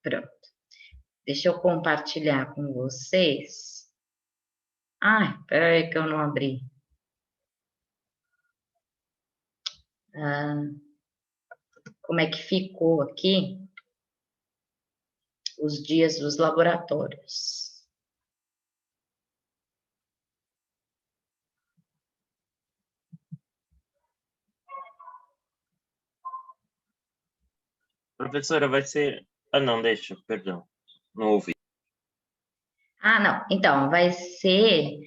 Pronto. Deixa eu compartilhar com vocês. Ai, peraí que eu não abri. Como é que ficou aqui os dias dos laboratórios. Professora, vai ser... Ah, não, deixa, perdão. Não ouvi. Ah, não. Então, vai ser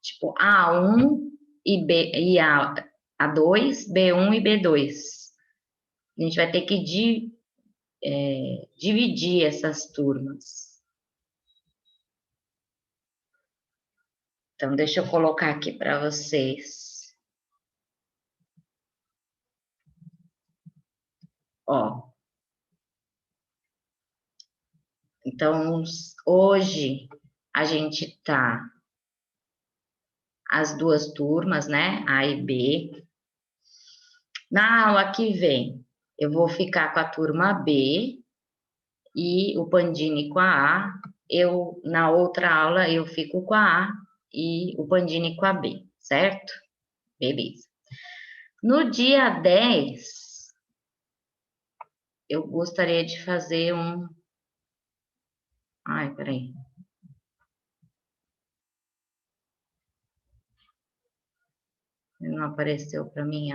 tipo A1 e B e A2, B1 e B2. A gente vai ter que dividir essas turmas. Então, deixa eu colocar aqui para vocês. Ó. Então, hoje a gente tá as duas turmas, né? A e B. Na aula que vem, eu vou ficar com a turma B e o Pandini com a A. Na outra aula, eu fico com a A e o Pandini com a B, certo? Beleza. No dia 10, eu gostaria de fazer um... Ai, peraí. Não apareceu para mim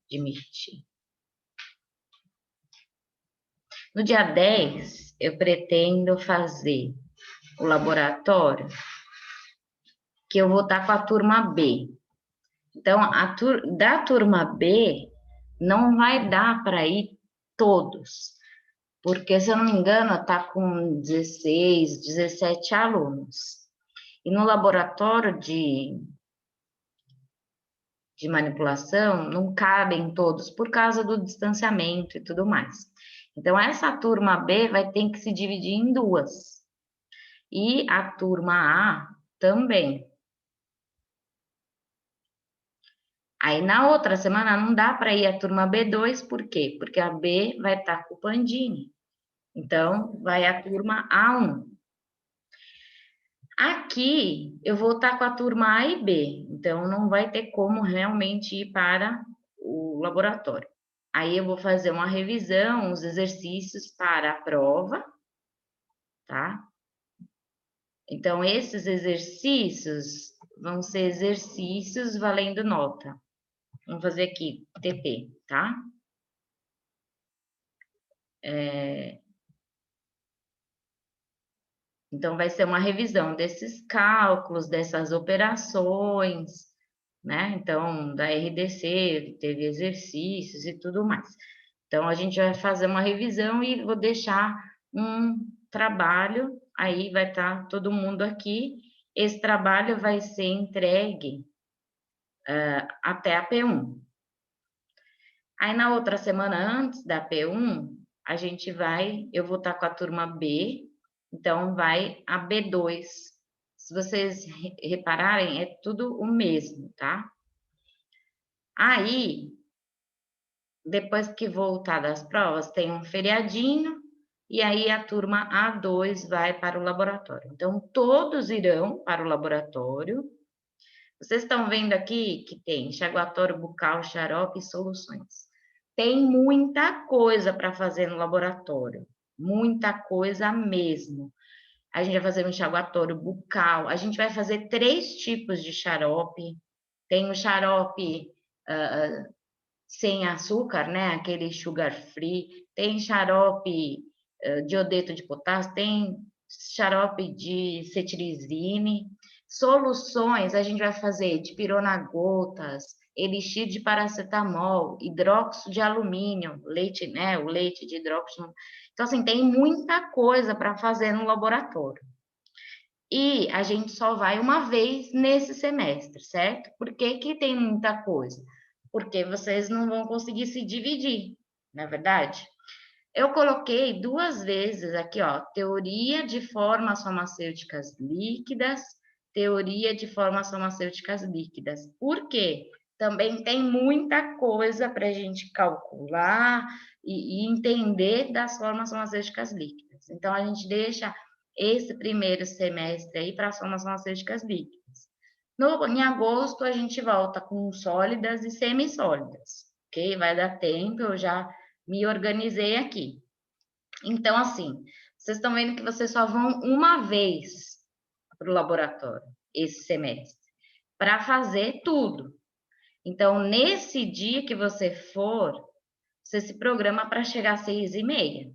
admitir. No dia 10, eu pretendo fazer o laboratório que eu vou estar com a turma B. Então, da turma B, não vai dar para ir todos, porque, se eu não me engano, está com 16, 17 alunos. E no laboratório de manipulação, não cabem todos, por causa do distanciamento e tudo mais. Então, essa turma B vai ter que se dividir em duas. E a turma A também. Aí, na outra semana, não dá para ir a turma B2, por quê? Porque a B vai estar com o Pandini. Então, vai a turma A1. Aqui, eu vou estar com a turma A e B. Então, não vai ter como realmente ir para o laboratório. Aí, eu vou fazer uma revisão, os exercícios para a prova, tá? Então, esses exercícios vão ser exercícios valendo nota. Vamos fazer aqui, TP, tá? Então, vai ser uma revisão desses cálculos, dessas operações, né? Então, da RDC, teve exercícios e tudo mais. Então, a gente vai fazer uma revisão e vou deixar um trabalho, aí vai estar todo mundo aqui. Esse trabalho vai ser entregue até a P1. Aí, na outra semana antes da P1, eu vou estar com a turma B, então vai a B2. Se vocês repararem, é tudo o mesmo, tá? Aí, depois que voltar das provas, tem um feriadinho, e aí a turma A2 vai para o laboratório. Então, todos irão para o laboratório. Vocês estão vendo aqui que tem enxaguatório bucal, xarope e soluções. Tem muita coisa para fazer no laboratório, muita coisa mesmo. A gente vai fazer um enxaguatório bucal, a gente vai fazer 3 tipos de xarope. Tem o xarope sem açúcar, né? Aquele sugar free. Tem xarope de iodeto de potássio, tem xarope de cetirizine. Soluções, a gente vai fazer de pirona gotas, elixir de paracetamol, hidróxido de alumínio, leite, né? O leite de hidróxido. Então, assim, tem muita coisa para fazer no laboratório. E a gente só vai uma vez nesse semestre, certo? Por que que tem muita coisa? Porque vocês não vão conseguir se dividir, não é verdade? Eu coloquei 2 vezes aqui, ó, teoria de formas farmacêuticas líquidas, teoria de formas farmacêuticas líquidas. Por quê? também tem muita coisa para a gente calcular e entender das formas farmacêuticas líquidas. Então, a gente deixa esse primeiro semestre aí para as formas farmacêuticas líquidas. Em agosto, a gente volta com sólidas e semissólidas, ok? Vai dar tempo, eu já me organizei aqui. Então, assim, vocês estão vendo que vocês só vão uma vez para o laboratório esse semestre, para fazer tudo. Então, nesse dia que você for, você se programa para chegar às 6h30,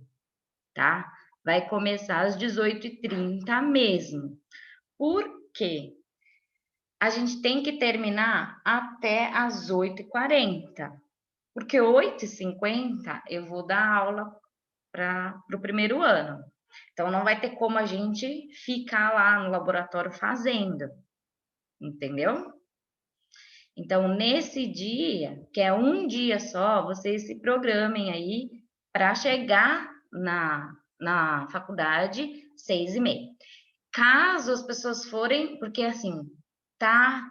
tá? Vai começar às 18h30 mesmo. Por quê? A gente tem que terminar até às 8h40, porque 8h50 eu vou dar aula para o primeiro ano. Então, não vai ter como a gente ficar lá no laboratório fazendo, entendeu? Então, nesse dia, que é um dia só, vocês se programem aí para chegar na faculdade 6h30. Caso as pessoas forem, porque assim, tá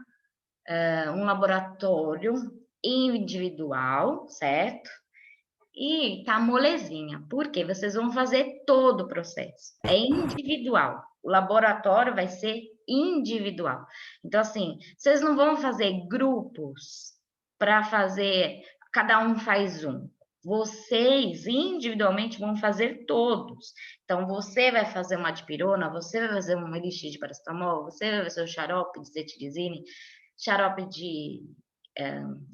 um laboratório individual, certo? E tá molezinha, porque vocês vão fazer todo o processo. É individual. O laboratório vai ser individual. Então, assim, vocês não vão fazer grupos para fazer, cada um faz um. Vocês individualmente vão fazer todos. Então, você vai fazer uma dipirona, você vai fazer uma elixir de paracetamol, você vai fazer o xarope de cetirizine, xarope de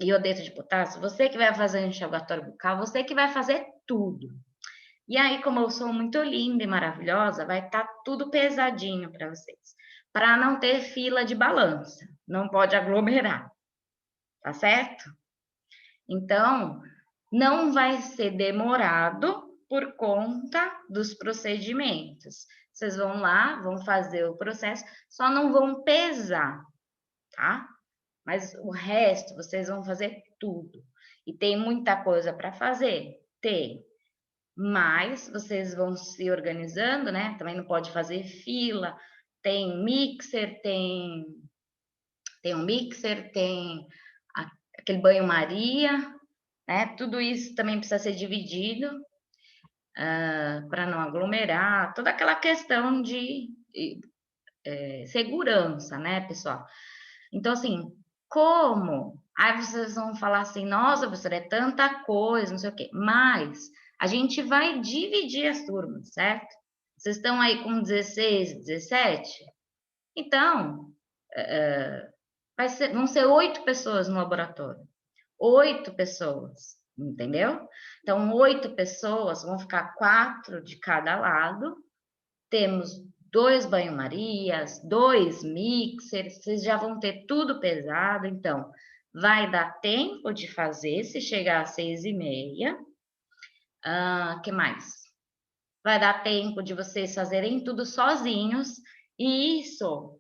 iodeto de potássio, você que vai fazer o enxaguatório bucal, você que vai fazer tudo. E aí, como eu sou muito linda e maravilhosa, vai estar tudo pesadinho para vocês. Para não ter fila de balança. Não pode aglomerar. Tá certo? Então, não vai ser demorado por conta dos procedimentos. Vocês vão lá, vão fazer o processo, só não vão pesar, tá? Mas o resto vocês vão fazer tudo. E tem muita coisa para fazer? Tem. Mas vocês vão se organizando, né? Também não pode fazer fila. Tem mixer, tem um mixer, tem aquele banho-maria, né? Tudo isso também precisa ser dividido para não aglomerar. Toda aquela questão de segurança, né, pessoal? Então, assim, como? Aí vocês vão falar assim, nossa, professora, é tanta coisa, não sei o quê. Mas a gente vai dividir as turmas, certo? Vocês estão aí com 16, 17? Então, vão ser 8 pessoas no laboratório. 8 pessoas, entendeu? Então, 8 pessoas, vão ficar 4 de cada lado. Temos 2 banho-marias, 2 mixers, vocês já vão ter tudo pesado, então vai dar tempo de fazer se chegar às 6h30. Que mais? Vai dar tempo de vocês fazerem tudo sozinhos, e isso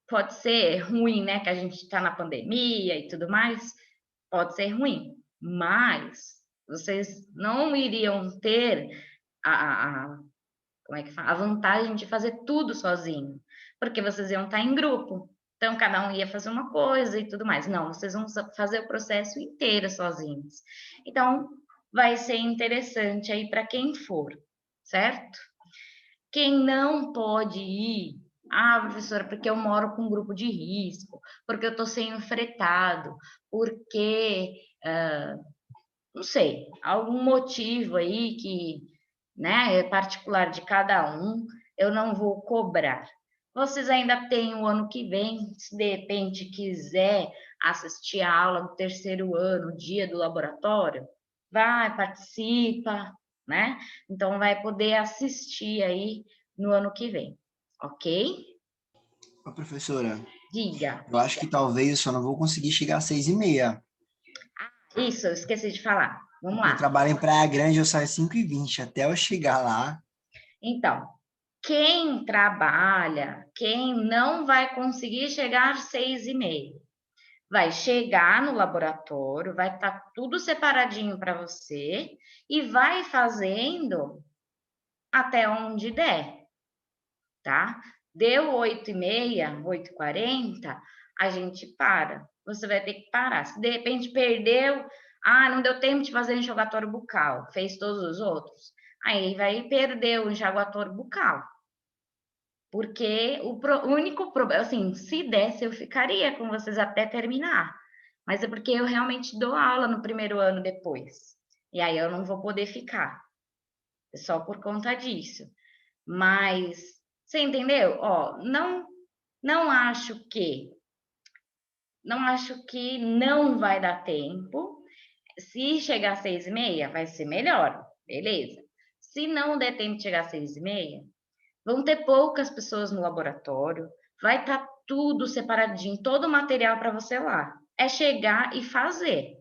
pode ser ruim, né? Que a gente está na pandemia e tudo mais, pode ser ruim, mas vocês não iriam ter como é que fala? A vantagem de fazer tudo sozinho, porque vocês iam estar em grupo. Então, cada um ia fazer uma coisa e tudo mais. Não, vocês vão fazer o processo inteiro sozinhos. Então, vai ser interessante aí para quem for, certo? Quem não pode ir, professora, porque eu moro com um grupo de risco, porque eu estou sendo fretado, porque, não sei, algum motivo aí que, né, é particular de cada um, eu não vou cobrar. Vocês ainda têm o ano que vem, se de repente quiser assistir a aula do terceiro ano, dia do laboratório, vai, participa, né? Então vai poder assistir aí no ano que vem, ok? Ô, professora, Diga. eu acho que talvez eu só não vou conseguir chegar às 6h30. Isso, eu esqueci de falar. Vamos Porque eu lá. trabalho em Praia Grande, eu saio às 5h20. Até eu chegar lá, Então, quem trabalha, quem não vai conseguir chegar às 6h30, vai chegar no laboratório, vai estar tudo separadinho para você e vai fazendo até onde der, tá? Deu 8h30, 8h40, a gente para, você vai ter que parar. Se de repente perdeu, não deu tempo de fazer enxugatório bucal, fez todos os outros, aí vai perder o enxugatório bucal. Porque o único problema, assim, se desse, eu ficaria com vocês até terminar. Mas é porque eu realmente dou aula no primeiro ano depois. E aí eu não vou poder ficar. É só por conta disso. Mas, você entendeu? Ó, não acho que não vai dar tempo. Se chegar às 6h30, vai ser melhor, beleza. Se não der tempo de chegar às 6h30, vão ter poucas pessoas no laboratório, vai estar tudo separadinho, todo o material para você lá. É chegar e fazer.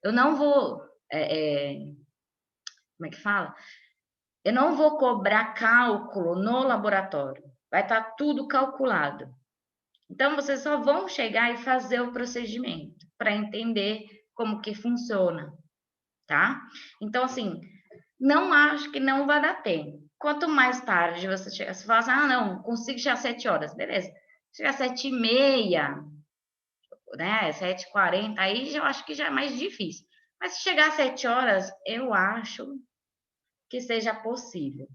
Eu não vou... como é que fala? Eu não vou cobrar cálculo no laboratório. Vai estar tudo calculado. Então, vocês só vão chegar e fazer o procedimento para entender como que funciona, tá? Então, assim, não acho que não vai dar tempo. Quanto mais tarde você chegar, você fala assim, não, consigo chegar às 7 horas, beleza. Chegar às 7h30, né, 7h40, aí eu acho que já é mais difícil. Mas se chegar às 7 horas, eu acho que seja possível,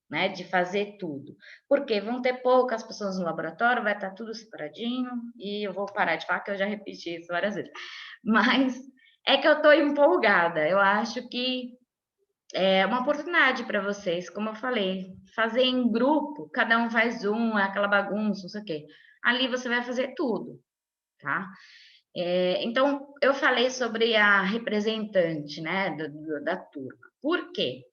né, de fazer tudo. Porque vão ter poucas pessoas no laboratório, vai estar tudo separadinho, e eu vou parar de falar que eu já repeti isso várias vezes. Mas é que eu estou empolgada, eu acho que é uma oportunidade para vocês, como eu falei, fazer em grupo, cada um faz aquela bagunça, não sei o quê. Ali você vai fazer tudo, tá? Então, eu falei sobre a representante, né, da turma. Por quê?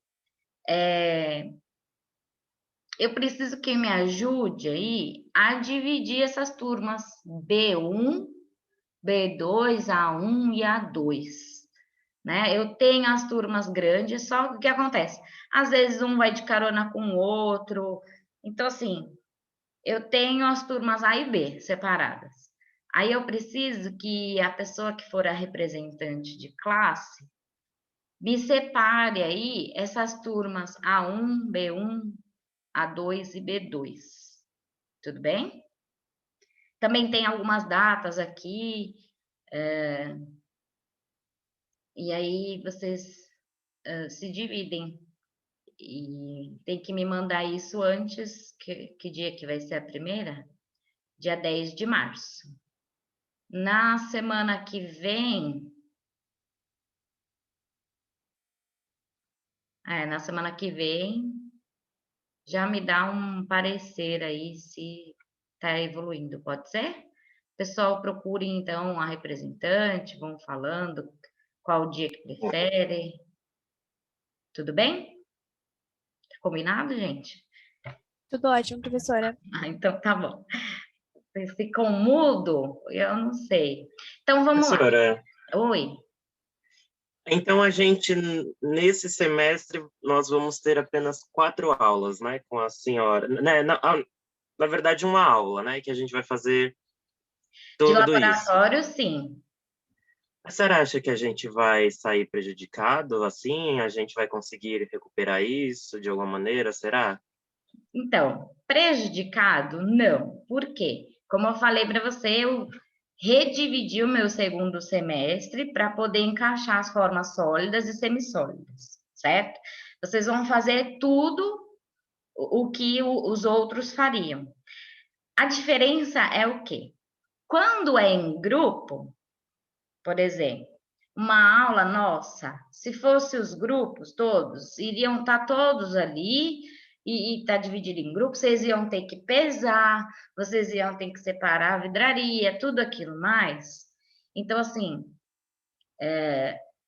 Eu preciso que me ajude aí a dividir essas turmas B1, B2, A1 e A2. Né? Eu tenho as turmas grandes, só que o que acontece? Às vezes um vai de carona com o outro. Então, assim, eu tenho as turmas A e B separadas. Aí eu preciso que a pessoa que for a representante de classe me separe aí essas turmas A1, B1, A2 e B2. Tudo bem? Também tem algumas datas aqui. E aí vocês se dividem. E tem que me mandar isso antes, que dia que vai ser a primeira? Dia 10 de março. Na semana que vem, já me dá um parecer aí se está evoluindo, pode ser? Pessoal, procure então a representante, vão falando qual dia que prefere. Tudo bem? Combinado, gente? Tudo ótimo, professora. Então tá bom. Vocês ficam mudo? Eu não sei. Então vamos lá. Professora, Oi. então a gente, nesse semestre, nós vamos ter apenas 4 aulas, né, com a senhora. Né, na verdade, uma aula, né, que a gente vai fazer De tudo laboratório, isso. sim. A senhora acha que a gente vai sair prejudicado, assim? A gente vai conseguir recuperar isso de alguma maneira, será? Então, prejudicado? Não. Por quê? Como eu falei para você, eu redividi o meu segundo semestre para poder encaixar as formas sólidas e semissólidas, certo? Vocês vão fazer tudo o que os outros fariam. A diferença é o quê? Quando é em grupo, por exemplo, uma aula nossa, se fosse os grupos todos, iriam estar todos ali e tá dividido em grupos, vocês iam ter que pesar, vocês iam ter que separar a vidraria, tudo aquilo mais. Então, assim,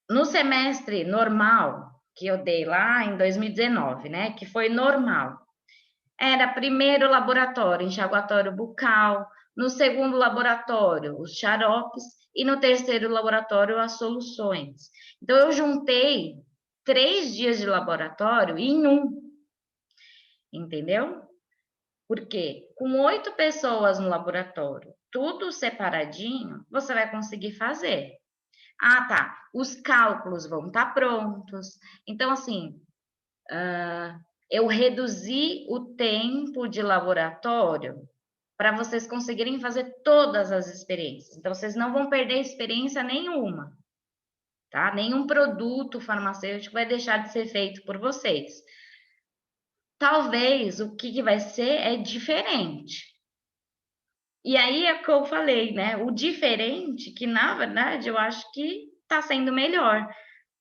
no semestre normal que eu dei lá em 2019, né, que foi normal, era primeiro laboratório, enxaguatório bucal, no segundo laboratório, os xaropes, e no terceiro laboratório, as soluções. Então, eu juntei 3 dias de laboratório em um, entendeu? Porque com 8 pessoas no laboratório, tudo separadinho, você vai conseguir fazer. Ah, tá. Os cálculos vão estar prontos. Então, assim, eu reduzi o tempo de laboratório para vocês conseguirem fazer todas as experiências. Então, vocês não vão perder experiência nenhuma, tá? Nenhum produto farmacêutico vai deixar de ser feito por vocês. Talvez o que vai ser é diferente. E aí é o que eu falei, né? O diferente, que na verdade eu acho que está sendo melhor,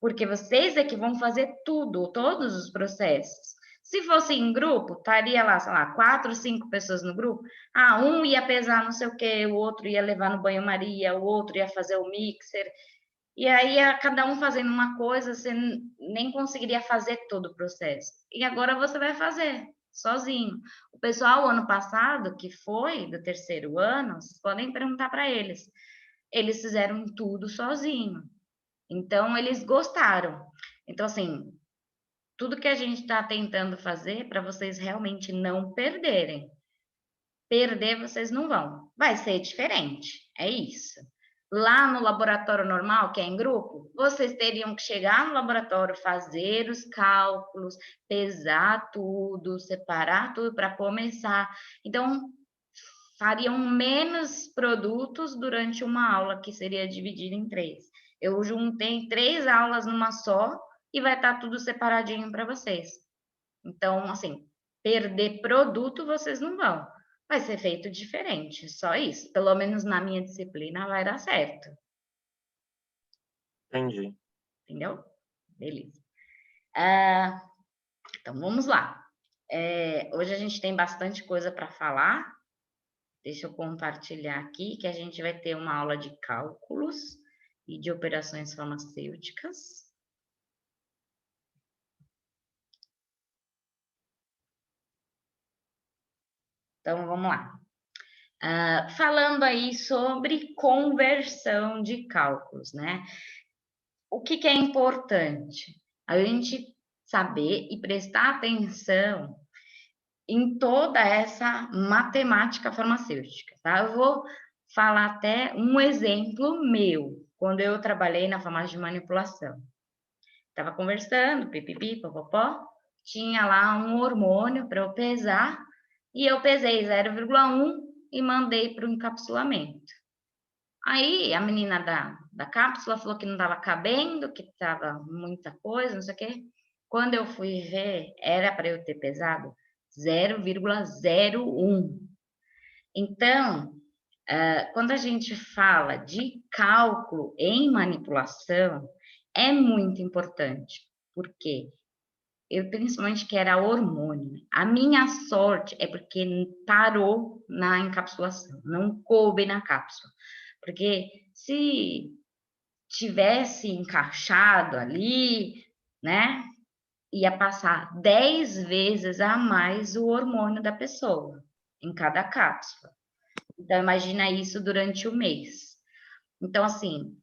porque vocês é que vão fazer tudo, todos os processos. Se fosse em grupo, estaria lá, sei lá, 4, 5 pessoas no grupo. Ah, um ia pesar não sei o quê, o outro ia levar no banho-maria, o outro ia fazer o mixer. E aí, cada um fazendo uma coisa, você nem conseguiria fazer todo o processo. E agora você vai fazer sozinho. O pessoal, ano passado, que foi do terceiro ano, vocês podem perguntar para eles. Eles fizeram tudo sozinho. Então, eles gostaram. Então, assim, tudo que a gente está tentando fazer para vocês realmente não perderem. Perder vocês não vão. Vai ser diferente, é isso. Lá no laboratório normal, que é em grupo, vocês teriam que chegar no laboratório, fazer os cálculos, pesar tudo, separar tudo para começar. Então, fariam menos produtos durante uma aula, que seria dividida em 3. Eu juntei 3 aulas numa só e vai estar tudo separadinho para vocês. Então, assim, perder produto vocês não vão. Vai ser feito diferente, só isso. Pelo menos na minha disciplina vai dar certo. Entendi. Entendeu? Beleza. Então, vamos lá. Hoje a gente tem bastante coisa para falar. Deixa eu compartilhar aqui que a gente vai ter uma aula de cálculos e de operações farmacêuticas. Então, vamos lá. Falando aí sobre conversão de cálculos, né? O que é importante? A gente saber e prestar atenção em toda essa matemática farmacêutica, tá? Eu vou falar até um exemplo meu, quando eu trabalhei na farmácia de manipulação. Estava conversando, pipipi, popopó, tinha lá um hormônio para eu pesar, e eu pesei 0,1 e mandei para o encapsulamento. Aí a menina da cápsula falou que não estava cabendo, que estava muita coisa, não sei o quê. Quando eu fui ver, era para eu ter pesado 0,01. Então, quando a gente fala de cálculo em manipulação, é muito importante, porque eu principalmente que era hormônio. A minha sorte é porque parou na encapsulação, não coube na cápsula. Porque se tivesse encaixado ali, né, ia passar 10 vezes a mais o hormônio da pessoa em cada cápsula. Então, imagina isso durante o mês. Então, assim,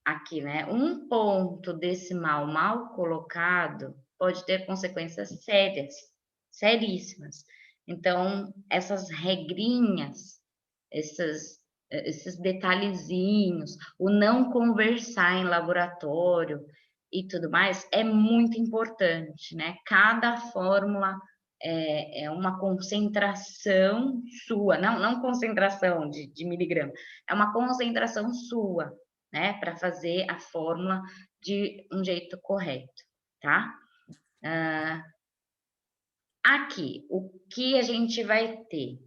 aqui, né, um ponto decimal mal colocado pode ter consequências sérias, seríssimas. Então, essas regrinhas, esses detalhezinhos, o não conversar em laboratório e tudo mais, é muito importante, né? Cada fórmula é uma concentração sua, não concentração de miligrama, é uma concentração sua, né? Para fazer a fórmula de um jeito correto, tá? Aqui, o que a gente vai ter?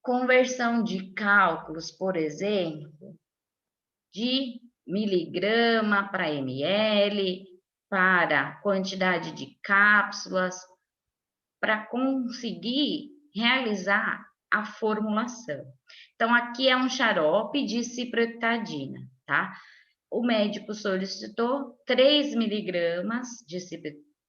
Conversão de cálculos, por exemplo, de miligrama para ml, para quantidade de cápsulas, para conseguir realizar a formulação. Então, aqui é um xarope de ciproheptadina, tá? O médico solicitou 3 miligramas de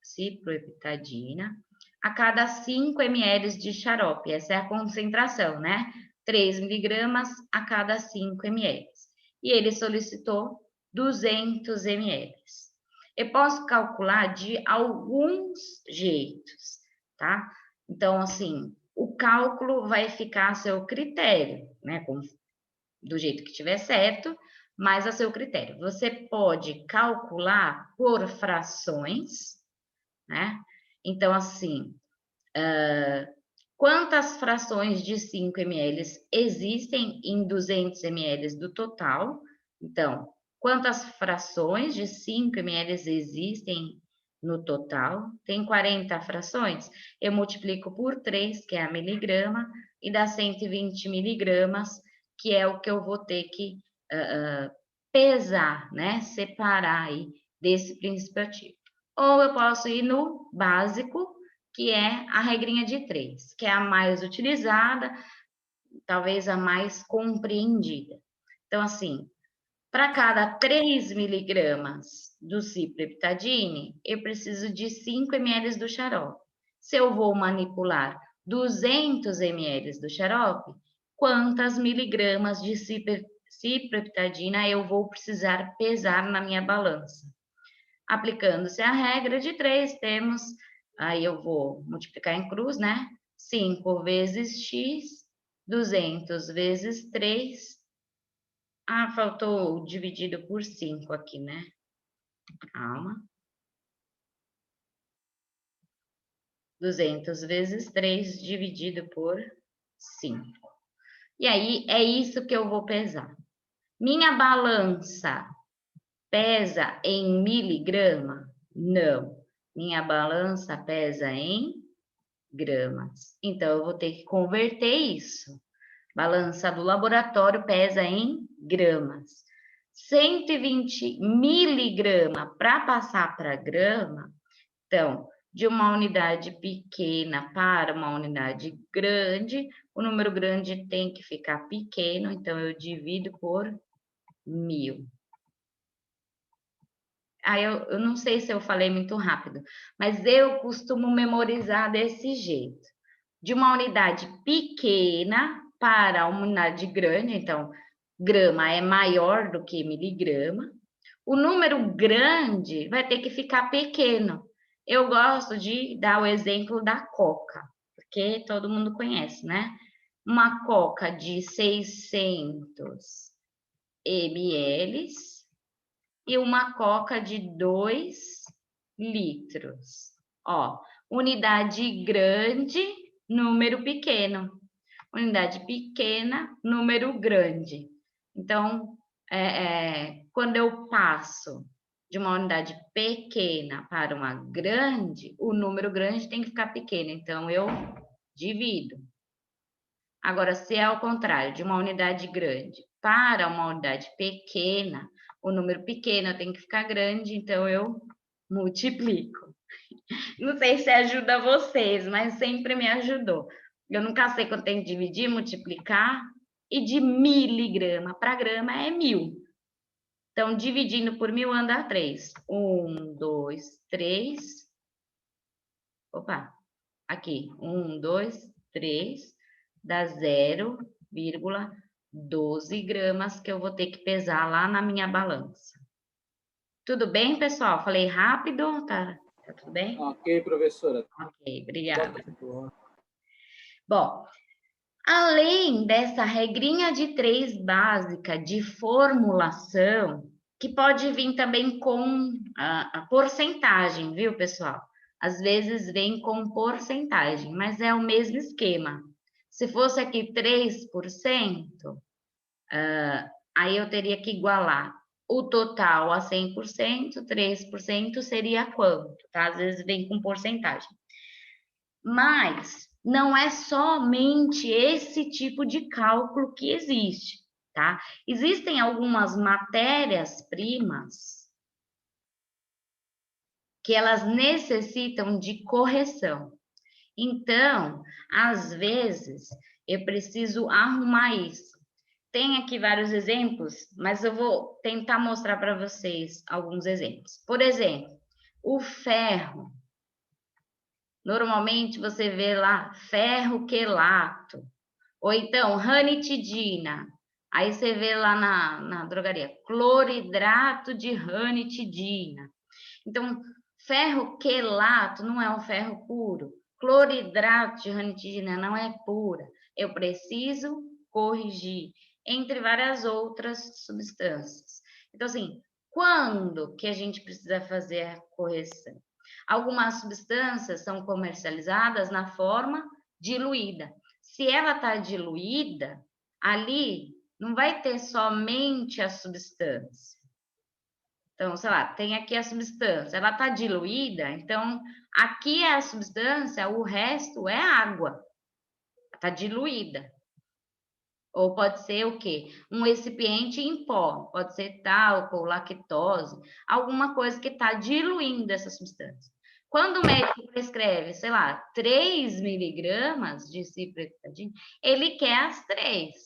ciproheptadina a cada 5 ml de xarope. Essa é a concentração, né? 3 miligramas a cada 5 ml. E ele solicitou 200 ml. Eu posso calcular de alguns jeitos, tá? Então, assim, o cálculo vai ficar a seu critério, né? Do jeito que tiver certo, mas a seu critério. Você pode calcular por frações, né? Então, assim, quantas frações de 5 ml existem em 200 ml do total. Então, quantas frações de 5 ml existem no total? Tem 40 frações? Eu multiplico por 3, que é a miligrama, e dá 120 miligramas, que é o que eu vou ter que pesar, né? Separar aí desse princípio ativo. Ou eu posso ir no básico, que é a regrinha de 3, que é a mais utilizada, talvez a mais compreendida. Então, assim, para cada 3 miligramas do cipreptadine, eu preciso de 5 ml do xarope. Se eu vou manipular 200 ml do xarope, quantas miligramas de cipreptadina eu vou precisar pesar na minha balança? Aplicando-se a regra de 3, temos, aí eu vou multiplicar em cruz, né? 5 vezes x, 200 vezes 3. Ah, faltou dividido por 5 aqui, né? Calma. 200 vezes 3 dividido por 5. E aí, é isso que eu vou pesar. Minha balança pesa em miligrama? Não. Minha balança pesa em gramas. Então, eu vou ter que converter isso. Balança do laboratório pesa em gramas. 120 miligrama para passar para grama. Então, de uma unidade pequena para uma unidade grande, o número grande tem que ficar pequeno, então eu divido por 1000. Aí eu não sei se eu falei muito rápido, mas eu costumo memorizar desse jeito. De uma unidade pequena para uma unidade grande, então, grama é maior do que miligrama. O número grande vai ter que ficar pequeno. Eu gosto de dar o exemplo da coca, porque todo mundo conhece, né? Uma coca de 600 ml e uma coca de 2 litros. Ó, unidade grande, número pequeno. Unidade pequena, número grande. Então, quando eu passo de uma unidade pequena para uma grande, o número grande tem que ficar pequeno. Então, eu divido. Agora, se é ao contrário, de uma unidade grande para uma unidade pequena, o número pequeno tem que ficar grande, então eu multiplico. Não sei se ajuda vocês, mas sempre me ajudou. Eu nunca sei quanto tem que dividir, multiplicar, e de miligrama para grama é 1000. Então, dividindo por 1000 anda 3. 1, 2, 3. Opa, aqui. 1, 2, 3. Dá 0,12 gramas que eu vou ter que pesar lá na minha balança. Tudo bem, pessoal? Falei rápido? Tá tudo bem? Ok, professora. Ok, obrigada. Bom, além dessa regrinha de 3 básica de formulação, que pode vir também com a porcentagem, viu, pessoal? Às vezes vem com porcentagem, mas é o mesmo esquema. Se fosse aqui 3%, aí eu teria que igualar o total a 100%, 3% seria quanto, tá? Às vezes vem com porcentagem. Mas não é somente esse tipo de cálculo que existe, tá? Existem algumas matérias-primas que elas necessitam de correção. Então, às vezes, eu preciso arrumar isso. Tem aqui vários exemplos, mas eu vou tentar mostrar para vocês alguns exemplos. Por exemplo, o ferro. Normalmente você vê lá ferro quelato, ou então ranitidina. Aí você vê lá na drogaria, cloridrato de ranitidina. Então, ferro quelato não é um ferro puro. Cloridrato de ranitidina não é pura. Eu preciso corrigir, entre várias outras substâncias. Então, assim, quando que a gente precisa fazer a correção? Algumas substâncias são comercializadas na forma diluída. Se ela está diluída, ali não vai ter somente a substância. Então, sei lá, tem aqui a substância, ela está diluída, então aqui é a substância, o resto é água. Está diluída. Ou pode ser o quê? Um recipiente em pó, pode ser talco, lactose, alguma coisa que está diluindo essa substância. Quando o médico prescreve, sei lá, 3 miligramas de ciprofloxacina, ele quer as 3.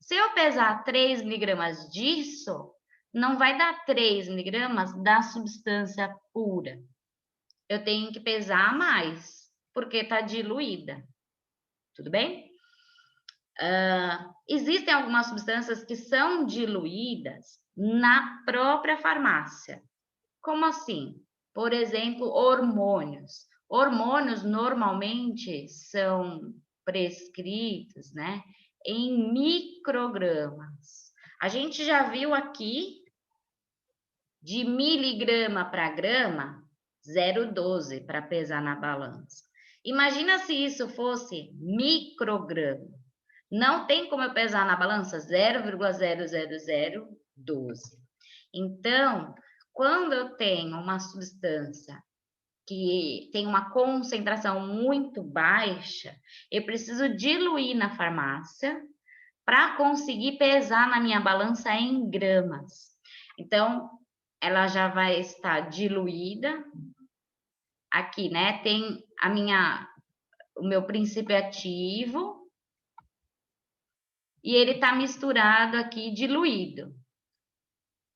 Se eu pesar 3 miligramas disso, não vai dar 3 miligramas da substância pura. Eu tenho que pesar mais, porque está diluída. Tudo bem? Existem algumas substâncias que são diluídas na própria farmácia. Como assim? Por exemplo, hormônios. Hormônios normalmente são prescritos, né, em microgramas. A gente já viu aqui de miligrama para grama, 0,12 para pesar na balança. Imagina se isso fosse micrograma. Não tem como eu pesar na balança 0,00012. Então, quando eu tenho uma substância que tem uma concentração muito baixa, eu preciso diluir na farmácia para conseguir pesar na minha balança em gramas. Então, ela já vai estar diluída. Aqui, né? Tem o meu princípio ativo, e ele está misturado aqui, diluído.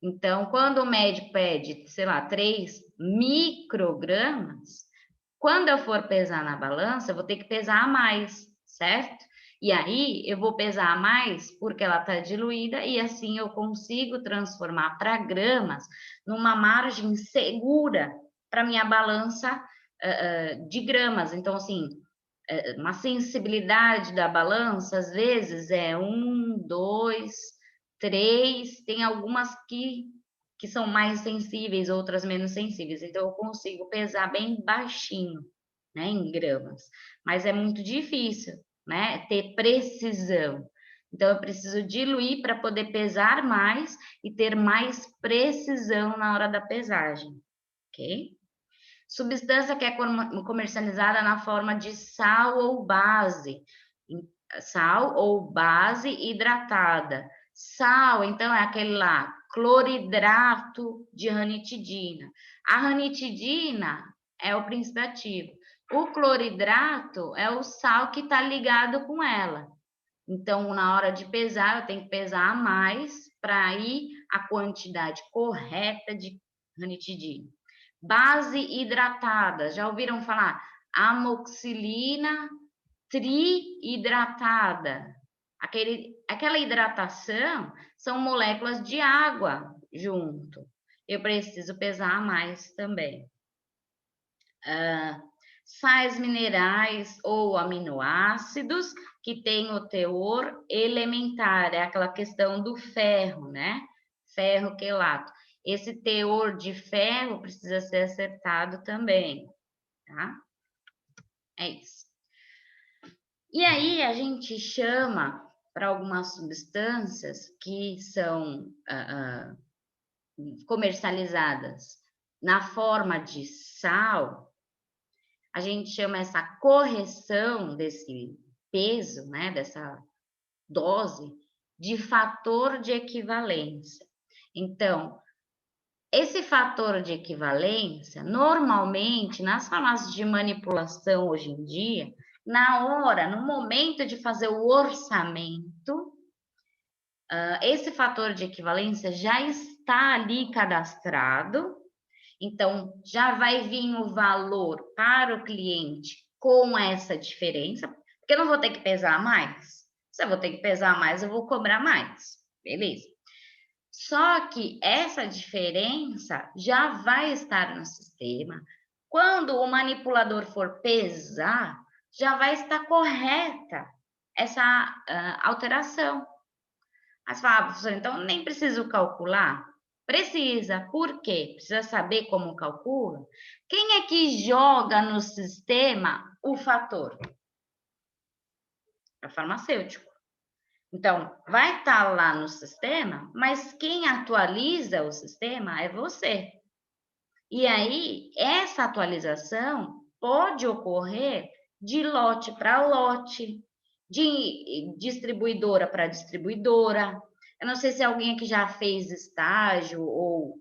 Então, quando o médico pede, sei lá, 3 microgramas, quando eu for pesar na balança, eu vou ter que pesar a mais, certo? E aí, eu vou pesar a mais porque ela está diluída e assim eu consigo transformar para gramas numa margem segura para minha balança de gramas. Então, assim, uma sensibilidade da balança, às vezes, é 1, 2, 3, tem algumas que são mais sensíveis, outras menos sensíveis. Então, eu consigo pesar bem baixinho, né, em gramas. Mas é muito difícil, né, ter precisão. Então, eu preciso diluir para poder pesar mais e ter mais precisão na hora da pesagem, ok? Substância que é comercializada na forma de sal ou base hidratada. Sal, então, é aquele lá, cloridrato de ranitidina. A ranitidina é o princípio ativo. O cloridrato é o sal que está ligado com ela. Então, na hora de pesar, eu tenho que pesar a mais para ir a quantidade correta de ranitidina. Base hidratada, já ouviram falar? Amoxicilina trihidratada. Aquela hidratação são moléculas de água junto. Eu preciso pesar mais também. Sais minerais ou aminoácidos que têm o teor elementar, é aquela questão do ferro, né? Ferro quelato. Esse teor de ferro precisa ser acertado também, tá? É isso. E aí a gente chama para algumas substâncias que são comercializadas na forma de sal, a gente chama essa correção desse peso, né, dessa dose, de fator de equivalência. Então, esse fator de equivalência, normalmente, nas farmácias de manipulação hoje em dia, na hora, no momento de fazer o orçamento, esse fator de equivalência já está ali cadastrado, então já vai vir o valor para o cliente com essa diferença, porque eu não vou ter que pesar mais. Se eu vou ter que pesar mais, eu vou cobrar mais, beleza? Só que essa diferença já vai estar no sistema. Quando o manipulador for pesar, já vai estar correta essa alteração. Mas fala, professor, então nem preciso calcular? Precisa. Por quê? Precisa saber como calcula? Quem é que joga no sistema o fator? É farmacêutico. Então, vai estar lá no sistema, mas quem atualiza o sistema é você. E aí, essa atualização pode ocorrer de lote para lote, de distribuidora para distribuidora. Eu não sei se alguém aqui já fez estágio ou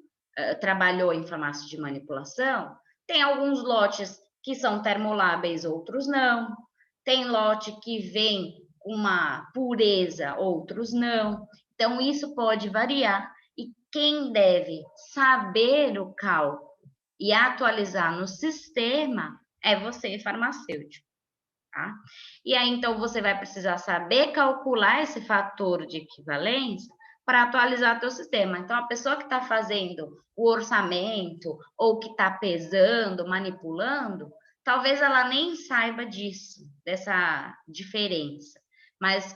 trabalhou em farmácia de manipulação. Tem alguns lotes que são termoláveis, outros não. Tem lote que vem com uma pureza, outros não. Então, isso pode variar. E quem deve saber o cálculo e atualizar no sistema é você, farmacêutico, tá? E aí, então, você vai precisar saber calcular esse fator de equivalência para atualizar teu sistema. Então, a pessoa que está fazendo o orçamento ou que está pesando, manipulando, talvez ela nem saiba disso, dessa diferença, mas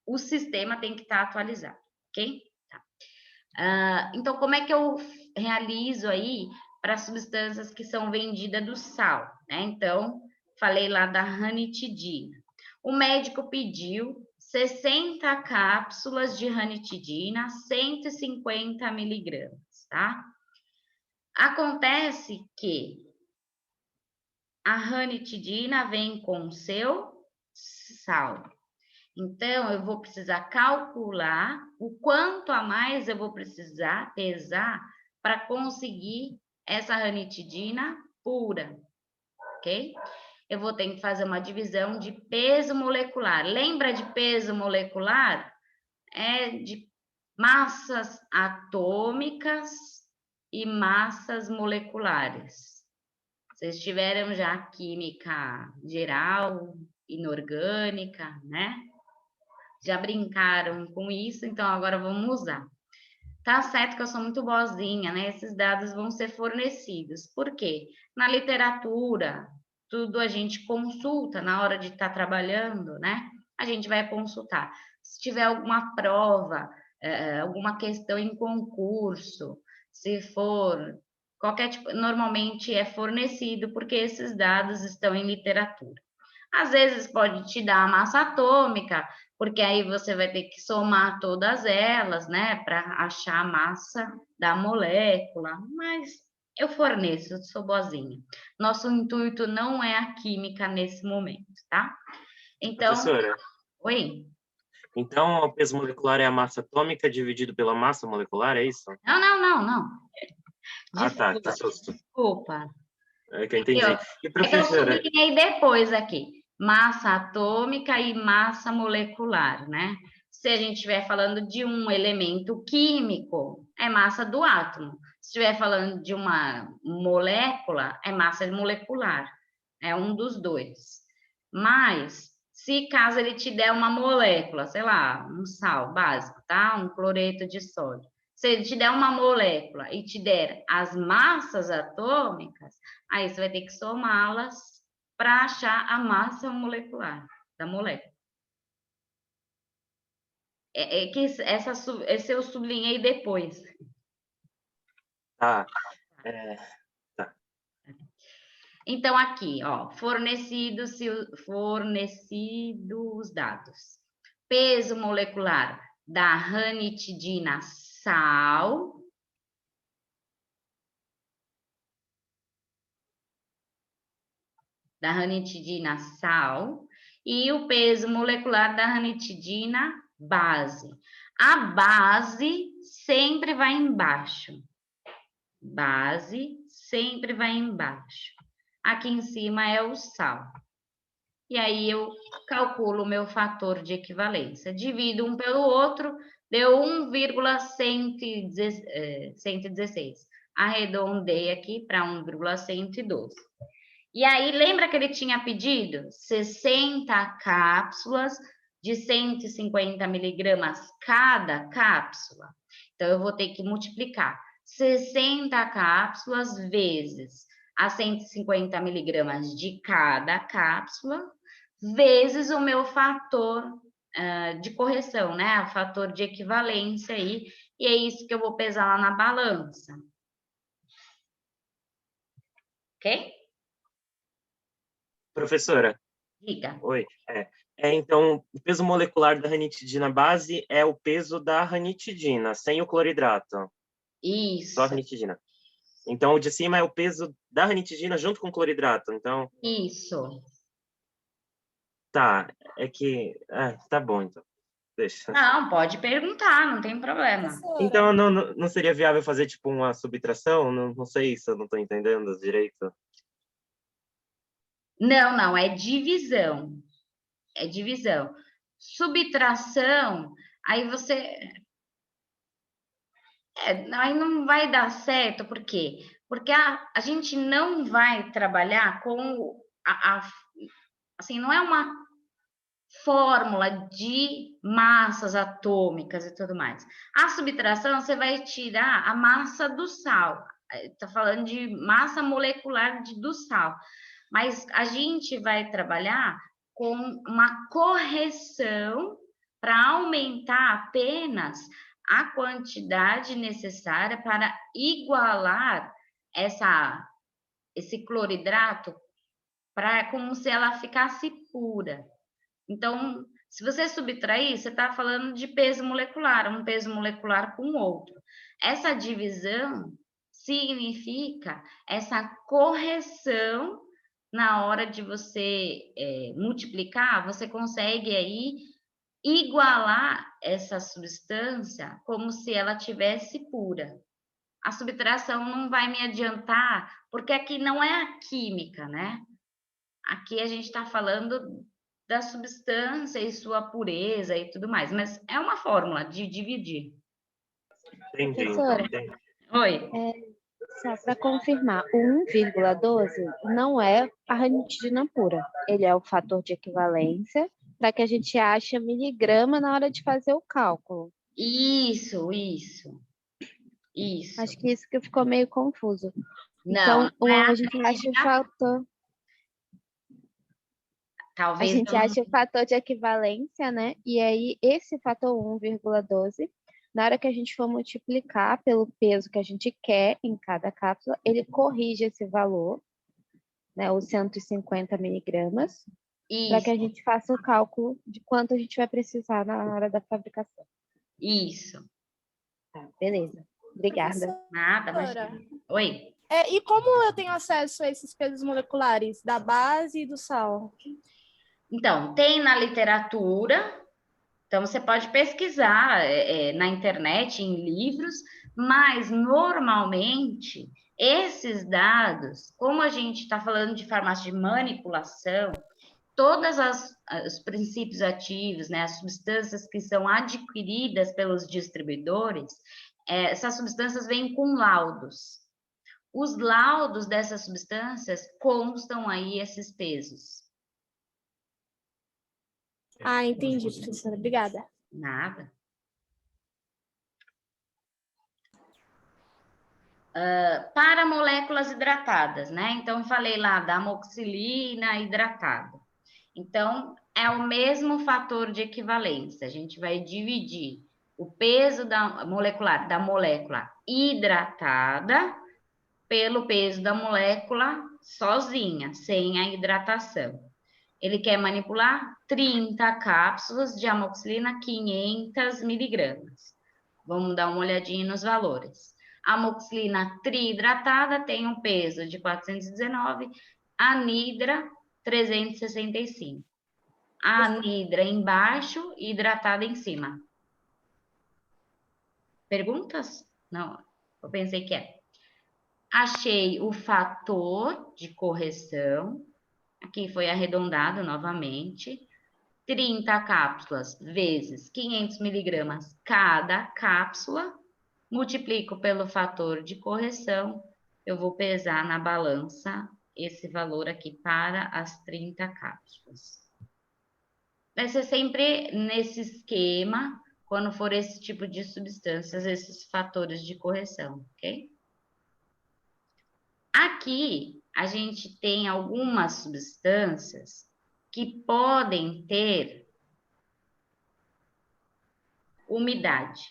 o sistema tem que estar atualizado, ok? Tá. Então, como é que eu realizo aí para substâncias que são vendidas do sal, né? Então, falei lá da ranitidina. O médico pediu 60 cápsulas de ranitidina, 150 miligramas, tá? Acontece que a ranitidina vem com o seu sal. Então, eu vou precisar calcular o quanto a mais eu vou precisar pesar para conseguir essa ranitidina pura, ok? Eu vou ter que fazer uma divisão de peso molecular. Lembra de peso molecular? É de massas atômicas e massas moleculares. Vocês tiveram já química geral, inorgânica, né? Já brincaram com isso, então agora vamos usar. Tá certo que eu sou muito boazinha, né? Esses dados vão ser fornecidos. Por quê? Na literatura, tudo a gente consulta na hora de estar trabalhando, né? A gente vai consultar. Se tiver alguma prova, alguma questão em concurso, se for qualquer tipo, normalmente é fornecido, porque esses dados estão em literatura. Às vezes pode te dar a massa atômica, porque aí você vai ter que somar todas elas, né, para achar a massa da molécula, mas eu forneço, eu sou boazinha. Nosso intuito não é a química nesse momento, tá? Então, Professora, oi? então o peso molecular é a massa atômica dividido pela massa molecular, é isso? Não. Ah, tá, que susto. Desculpa. É que eu Aqui, entendi. ó. E É que eu professora, sublinhei depois aqui. Massa atômica e massa molecular, né? Se a gente estiver falando de um elemento químico, é massa do átomo. Se estiver falando de uma molécula, é massa molecular. É um dos dois. Mas, se caso ele te der uma molécula, sei lá, um sal básico, tá? Um cloreto de sódio. Se ele te der uma molécula e te der as massas atômicas, aí você vai ter que somá-las para achar a massa molecular da molécula. É que esse eu sublinhei depois. tá, Então, aqui, ó, fornecidos dados. Peso molecular da ranitidina sal. Da ranitidina sal e o peso molecular da ranitidina base. A base sempre vai embaixo. Base sempre vai embaixo. Aqui em cima é o sal. E aí eu calculo o meu fator de equivalência. Divido um pelo outro, deu 1,116. Arredondei aqui para 1,112. E aí, lembra que ele tinha pedido 60 cápsulas de 150 miligramas cada cápsula? Então, eu vou ter que multiplicar 60 cápsulas vezes as 150 miligramas de cada cápsula, vezes o meu fator de correção, né? O fator de equivalência aí, e é isso que eu vou pesar lá na balança. Ok? professora, Diga. Oi. Então, o peso molecular da ranitidina base é o peso da ranitidina, sem o cloridrato, só a Isso, ranitidina. Então, o de cima é o peso da ranitidina junto com o cloridrato. Então, isso. tá. É que... tá bom, então. Deixa. Não, pode perguntar, não tem problema. Professora, Então, não seria viável fazer, tipo, uma subtração? Não sei se eu não estou entendendo direito. Não, não, é divisão. É divisão. Subtração, aí você. Aí não vai dar certo, por quê? Porque a gente não vai trabalhar com assim, não é uma fórmula de massas atômicas e tudo mais. A subtração, você vai tirar a massa do sal. Está falando de massa molecular do sal. Mas a gente vai trabalhar com uma correção para aumentar apenas a quantidade necessária para igualar esse cloridrato para como se ela ficasse pura. Então, se você subtrair, você está falando de peso molecular, um peso molecular com outro. Essa divisão significa essa correção na hora de você multiplicar, você consegue aí igualar essa substância como se ela tivesse pura. A subtração não vai me adiantar, porque aqui não é a química, né? Aqui a gente está falando da substância e sua pureza e tudo mais, mas é uma fórmula de dividir. Entendi. professora, Oi? só para confirmar, o 1,12 não é a ranitidina pura. Ele é o fator de equivalência para que a gente ache a miligrama na hora de fazer o cálculo. Isso. Acho que isso que ficou meio confuso. Não, Então, não é a gente acha o fator, a talvez gente eu não. acha o fator de equivalência, né? E aí, esse fator 1,12, na hora que a gente for multiplicar pelo peso que a gente quer em cada cápsula, ele corrige esse valor, né? Os 150 miligramas, para que a Isso, gente faça o cálculo de quanto a gente vai precisar na hora da fabricação. isso. Tá, beleza. Obrigada. Nada, mas. Professora, Oi. e como eu tenho acesso a esses pesos moleculares da base e do sal? Então, tem na literatura, então você pode pesquisar na internet, em livros, mas normalmente esses dados, como a gente está falando de farmácia de manipulação, todas os princípios ativos, né, as substâncias que são adquiridas pelos distribuidores, essas substâncias vêm com laudos. Os laudos dessas substâncias constam aí esses pesos. Ah, entendi, professora. Obrigada. Nada. Para moléculas hidratadas, né? Então, eu falei lá da amoxicilina hidratada. Então, é o mesmo fator de equivalência. A gente vai dividir o peso molecular da molécula hidratada pelo peso da molécula sozinha, sem a hidratação. Ele quer manipular 30 cápsulas de amoxicilina, 500 miligramas. Vamos dar uma olhadinha nos valores. A amoxicilina trihidratada tem um peso de 419, a anidra 365. A anidra embaixo e hidratada em cima. Perguntas? Não, eu pensei que é. Achei o fator de correção. Aqui foi arredondado novamente. 30 cápsulas vezes 500 miligramas cada cápsula. Multiplico pelo fator de correção. Eu vou pesar na balança esse valor aqui para as 30 cápsulas. Vai ser sempre nesse esquema, quando for esse tipo de substâncias, esses fatores de correção, ok? Aqui, a gente tem algumas substâncias que podem ter umidade.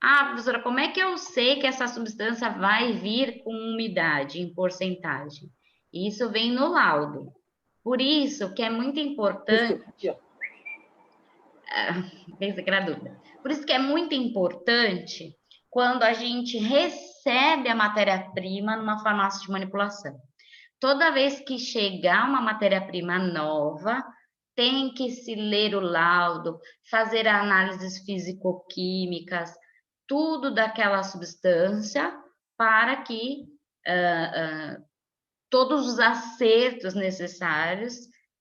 Ah, professora, como é que eu sei que essa substância vai vir com umidade em porcentagem? Isso vem no laudo. Por isso que é muito importante... Pensa que era dúvida. Por isso que é muito importante quando a gente recebe a matéria-prima numa farmácia de manipulação. Toda vez que chegar uma matéria-prima nova, tem que se ler o laudo, fazer análises físico-químicas, tudo daquela substância, para que todos os acertos necessários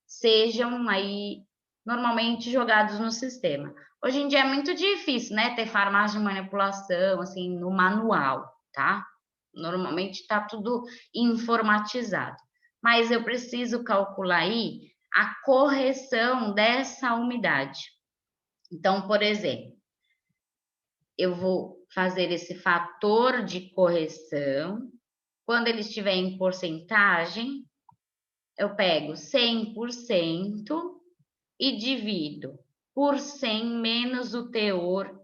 sejam aí normalmente jogados no sistema. Hoje em dia é muito difícil, né, ter farmácia de manipulação, assim, no manual, tá? Normalmente está tudo informatizado. Mas eu preciso calcular aí a correção dessa umidade. Então, por exemplo, eu vou fazer esse fator de correção. Quando ele estiver em porcentagem, eu pego 100% e divido por 100 menos o teor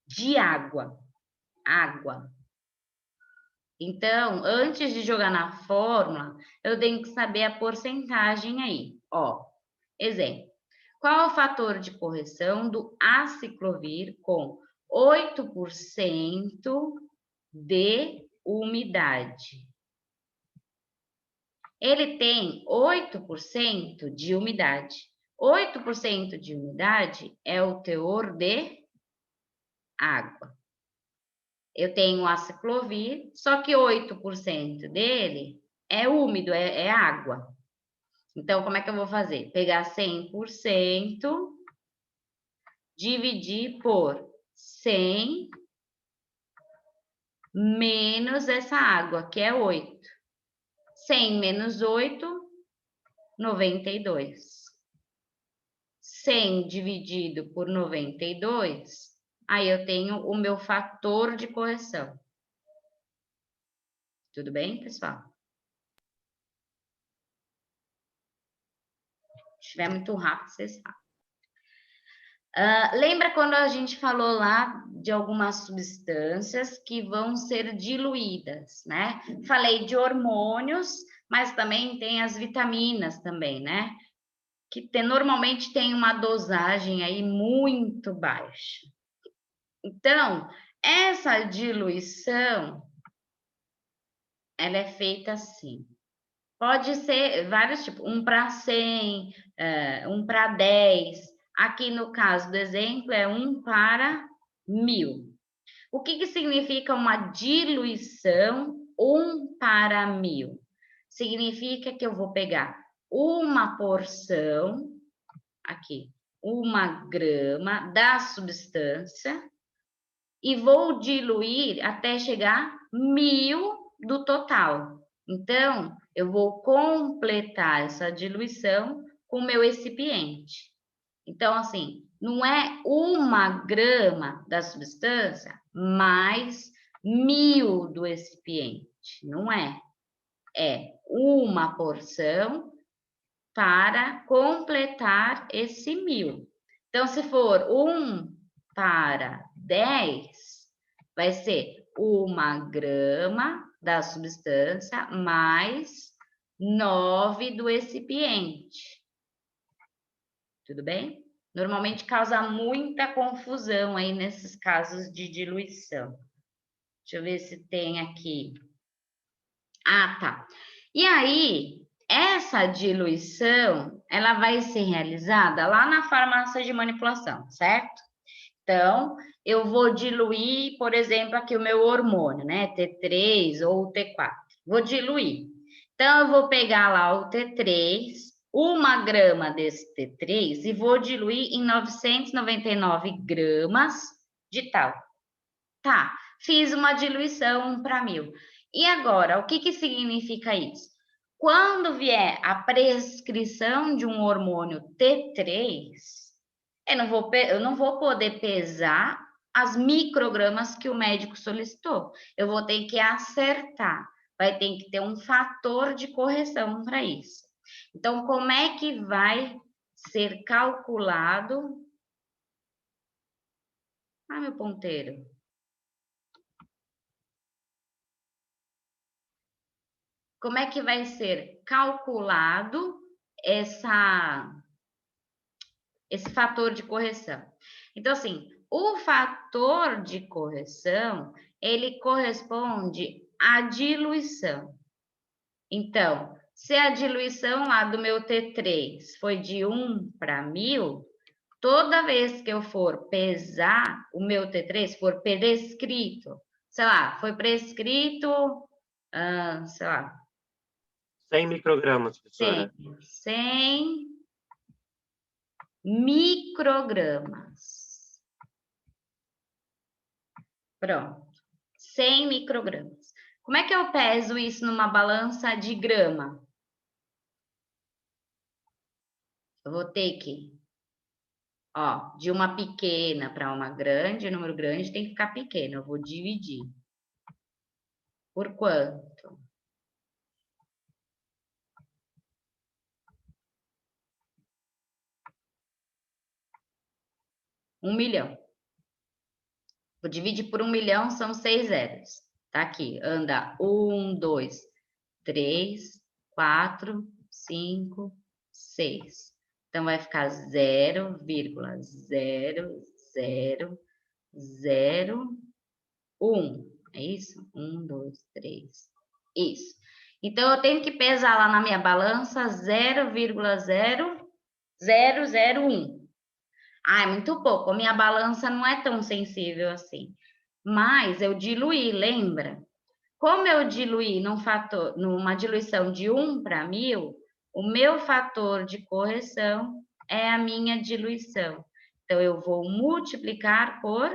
de água. Então, antes de jogar na fórmula, eu tenho que saber a porcentagem aí. Ó, exemplo. Qual é o fator de correção do aciclovir com 8% de umidade? Ele tem 8% de umidade. 8% de umidade é o teor de água. Eu tenho o aciclovir, só que 8% dele é úmido, é água. Então, como é que eu vou fazer? Pegar 100%, dividir por 100 menos essa água, que é 8. 100 menos 8, 92. 100 dividido por 92, aí eu tenho o meu fator de correção. Tudo bem, pessoal? Se estiver muito rápido, vocês falam. Lembra quando a gente falou lá de algumas substâncias que vão ser diluídas, né? Falei de hormônios, mas também tem as vitaminas também, né? Que normalmente tem uma dosagem aí muito baixa. Então, essa diluição, ela é feita assim. Pode ser vários tipos, 1 para 100, 1 para 10. Aqui no caso do exemplo é 1 para 1000. O que significa uma diluição 1 para 1000? Significa que eu vou pegar uma porção, aqui, 1 grama da substância e vou diluir até chegar 1000 do total. Então, eu vou completar essa diluição com o meu recipiente. Então, assim, não é 1 grama da substância mais 1000 do recipiente, não é. É uma porção para completar esse 1000. Então, se for 1 para 10, vai ser 1 grama da substância mais 9 do recipiente. Tudo bem? Normalmente causa muita confusão aí nesses casos de diluição. Deixa eu ver se tem aqui. Ah, tá. E aí, essa diluição, ela vai ser realizada lá na farmácia de manipulação, certo? Então, eu vou diluir, por exemplo, aqui o meu hormônio, né? T3 ou T4. Vou diluir. Então, eu vou pegar lá o T3, 1 grama desse T3 e vou diluir em 999 gramas de tal. Tá, fiz uma diluição 1 para 1000. E agora, o que significa isso? Quando vier a prescrição de um hormônio T3, eu não vou poder pesar as microgramas que o médico solicitou. Eu vou ter que acertar. Vai ter que ter um fator de correção para isso. Então, como é que vai ser calculado? Ah, meu ponteiro. Como é que vai ser calculado esse fator de correção. Então, assim, o fator de correção, ele corresponde à diluição. Então, se a diluição lá do meu T3 foi de 1 para 1000, toda vez que eu for pesar o meu T3, for prescrito, sei lá, foi prescrito, sei lá, 100 microgramas, professora. 100 microgramas. Pronto, 100 microgramas. Como é que eu peso isso numa balança de grama? Eu vou ter que, ó, de uma pequena para uma grande, o número grande tem que ficar pequeno. Eu vou dividir. Por quanto? Um milhão. Vou dividir por 1 milhão, são 6 zeros. Tá aqui, anda 1, 2, 3, 4, 5, 6. Então, vai ficar 0,0001. É isso? 1, 2, 3. Isso. Então, eu tenho que pesar lá na minha balança 0,0001. Ah, é muito pouco. A minha balança não é tão sensível assim. Mas eu diluí, lembra? Como eu diluí numa diluição de 1 para 1000, o meu fator de correção é a minha diluição. Então, eu vou multiplicar por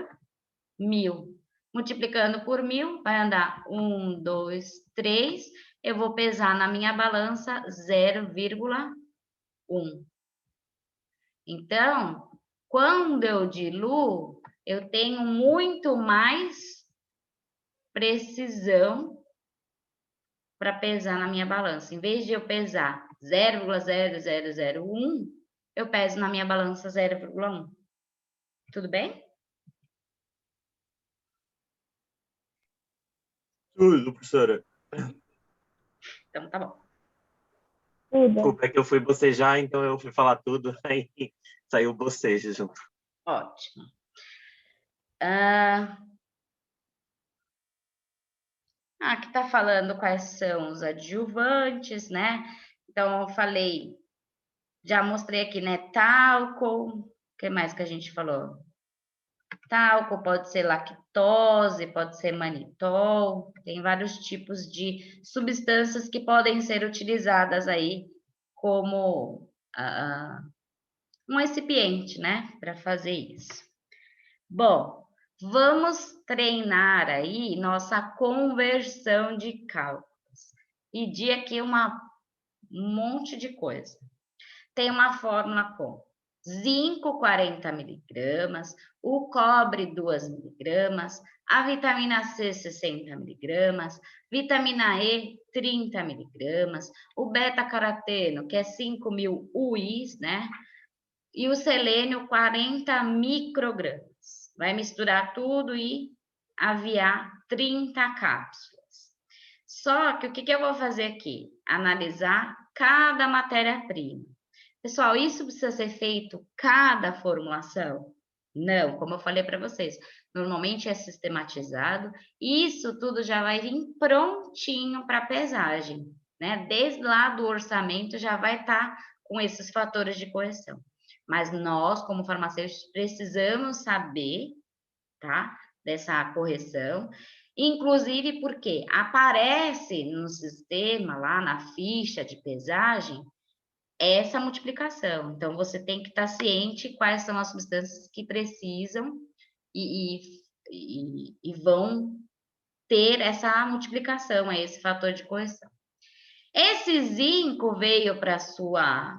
1000. Multiplicando por 1000, vai andar 1, 2, 3. Eu vou pesar na minha balança 0,1. Então, quando eu diluo, eu tenho muito mais precisão para pesar na minha balança. Em vez de eu pesar 0,0001, eu peso na minha balança 0,1. Tudo bem? Tudo, professora. Então, tá bom. Tudo. Desculpa, é que eu fui bocejar, então eu fui falar tudo, aí saiu o bocejo junto. Ótimo. Aqui está falando quais são os adjuvantes, né? Então, eu falei, já mostrei aqui, né? Talco, o que mais que a gente falou? Talco pode ser lactose, pode ser manitol, tem vários tipos de substâncias que podem ser utilizadas aí como um recipiente, né? Para fazer isso. Bom, vamos treinar aí nossa conversão de cálculos. Pedi aqui um monte de coisa. Tem uma fórmula com zinco 40 miligramas, o cobre 2 miligramas, a vitamina C 60 miligramas, vitamina E 30 miligramas, o beta-caroteno, que é 5.000 UIs, né? E o selênio 40 microgramas. Vai misturar tudo e aviar 30 cápsulas. Só que o que eu vou fazer aqui? Analisar cada matéria-prima. Pessoal, isso precisa ser feito cada formulação? Não, como eu falei para vocês, normalmente é sistematizado. Isso tudo já vai vir prontinho para pesagem, né? Desde lá do orçamento já vai estar com esses fatores de correção. Mas nós, como farmacêuticos, precisamos saber, tá? Dessa correção. Inclusive porque aparece no sistema, lá na ficha de pesagem, essa multiplicação. Então, você tem que estar ciente quais são as substâncias que precisam e vão ter essa multiplicação, esse fator de correção. Esse zinco veio para a sua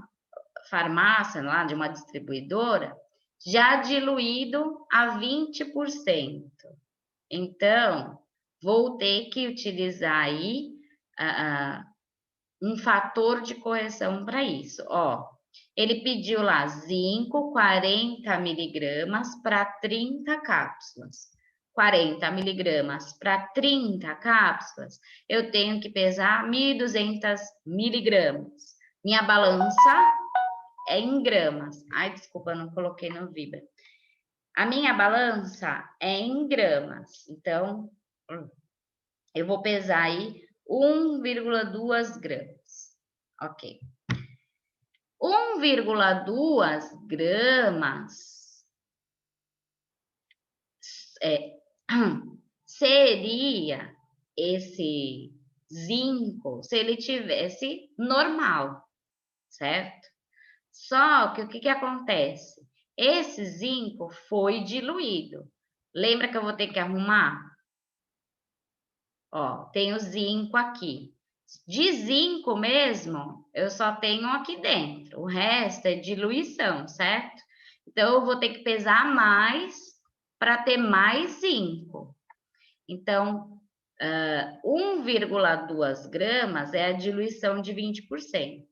farmácia, lá de uma distribuidora, já diluído a 20%. Então, vou ter que utilizar aí um fator de correção para isso. Ó, ele pediu lá zinco 40 miligramas para 30 cápsulas. 40 miligramas para 30 cápsulas, eu tenho que pesar 1.200 miligramas. Minha balança é em gramas. Ai, desculpa, não coloquei no Vibra. A minha balança é em gramas. Então, eu vou pesar aí 1,2 gramas. Ok. 1,2 gramas seria esse zinco se ele tivesse normal, certo? Só que o que acontece? Esse zinco foi diluído. Lembra que eu vou ter que arrumar? Ó, tem o zinco aqui. De zinco mesmo, eu só tenho aqui dentro. O resto é diluição, certo? Então, eu vou ter que pesar mais para ter mais zinco. Então, 1,2 gramas é a diluição de 20%.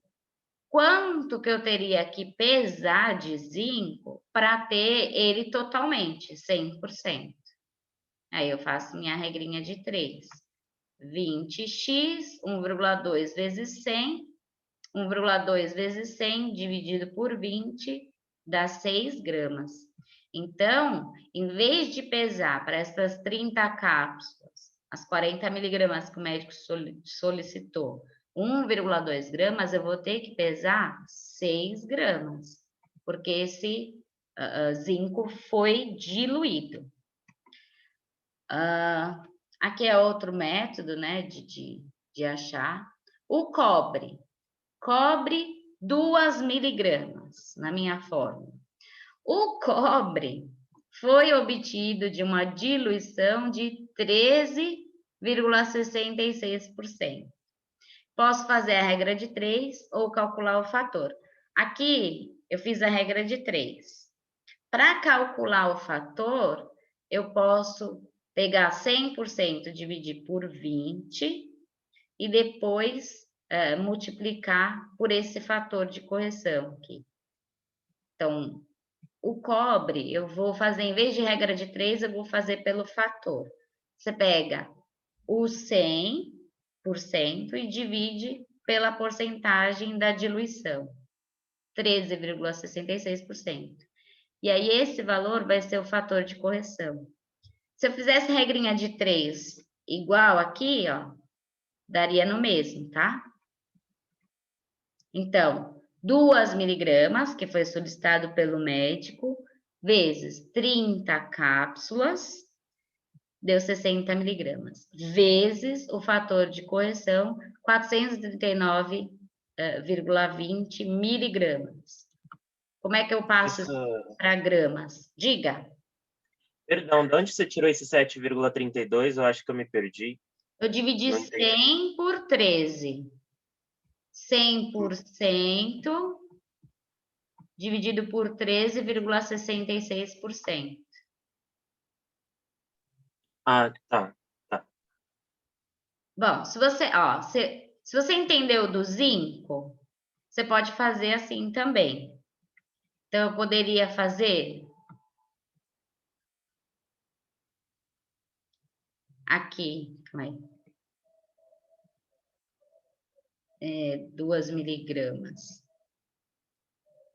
Quanto que eu teria que pesar de zinco para ter ele totalmente, 100%? Aí eu faço minha regrinha de 3. 20x, 1,2 vezes 100, 1,2 vezes 100 dividido por 20 dá 6 gramas. Então, em vez de pesar para essas 30 cápsulas, as 40 miligramas que o médico solicitou, 1,2 gramas, eu vou ter que pesar 6 gramas, porque esse zinco foi diluído. Aqui é outro método, né, de achar. O cobre. Cobre, 2 miligramas, na minha fórmula. O cobre foi obtido de uma diluição de 13,66%. Posso fazer a regra de 3 ou calcular o fator. Aqui, eu fiz a regra de 3. Para calcular o fator, eu posso pegar 100%, dividir por 20 e depois multiplicar por esse fator de correção aqui. Então, o cobre, eu vou fazer, em vez de regra de 3, eu vou fazer pelo fator. Você pega o 100% e divide pela porcentagem da diluição, 13,66%. E aí, esse valor vai ser o fator de correção. Se eu fizesse regrinha de 3 igual aqui, ó, daria no mesmo, tá? Então, 2 miligramas, que foi solicitado pelo médico, vezes 30 cápsulas, deu 60 miligramas, vezes o fator de correção, 439,20 miligramas. Como é que eu passo para gramas? Diga. Perdão, de onde você tirou esse 7,32? Eu acho que eu me perdi. Eu dividi 100 por 13. 100% dividido por 13,66%. Ah, tá. Bom, se você entendeu do zinco, você pode fazer assim também. Então, eu poderia fazer aqui, 2 miligramas.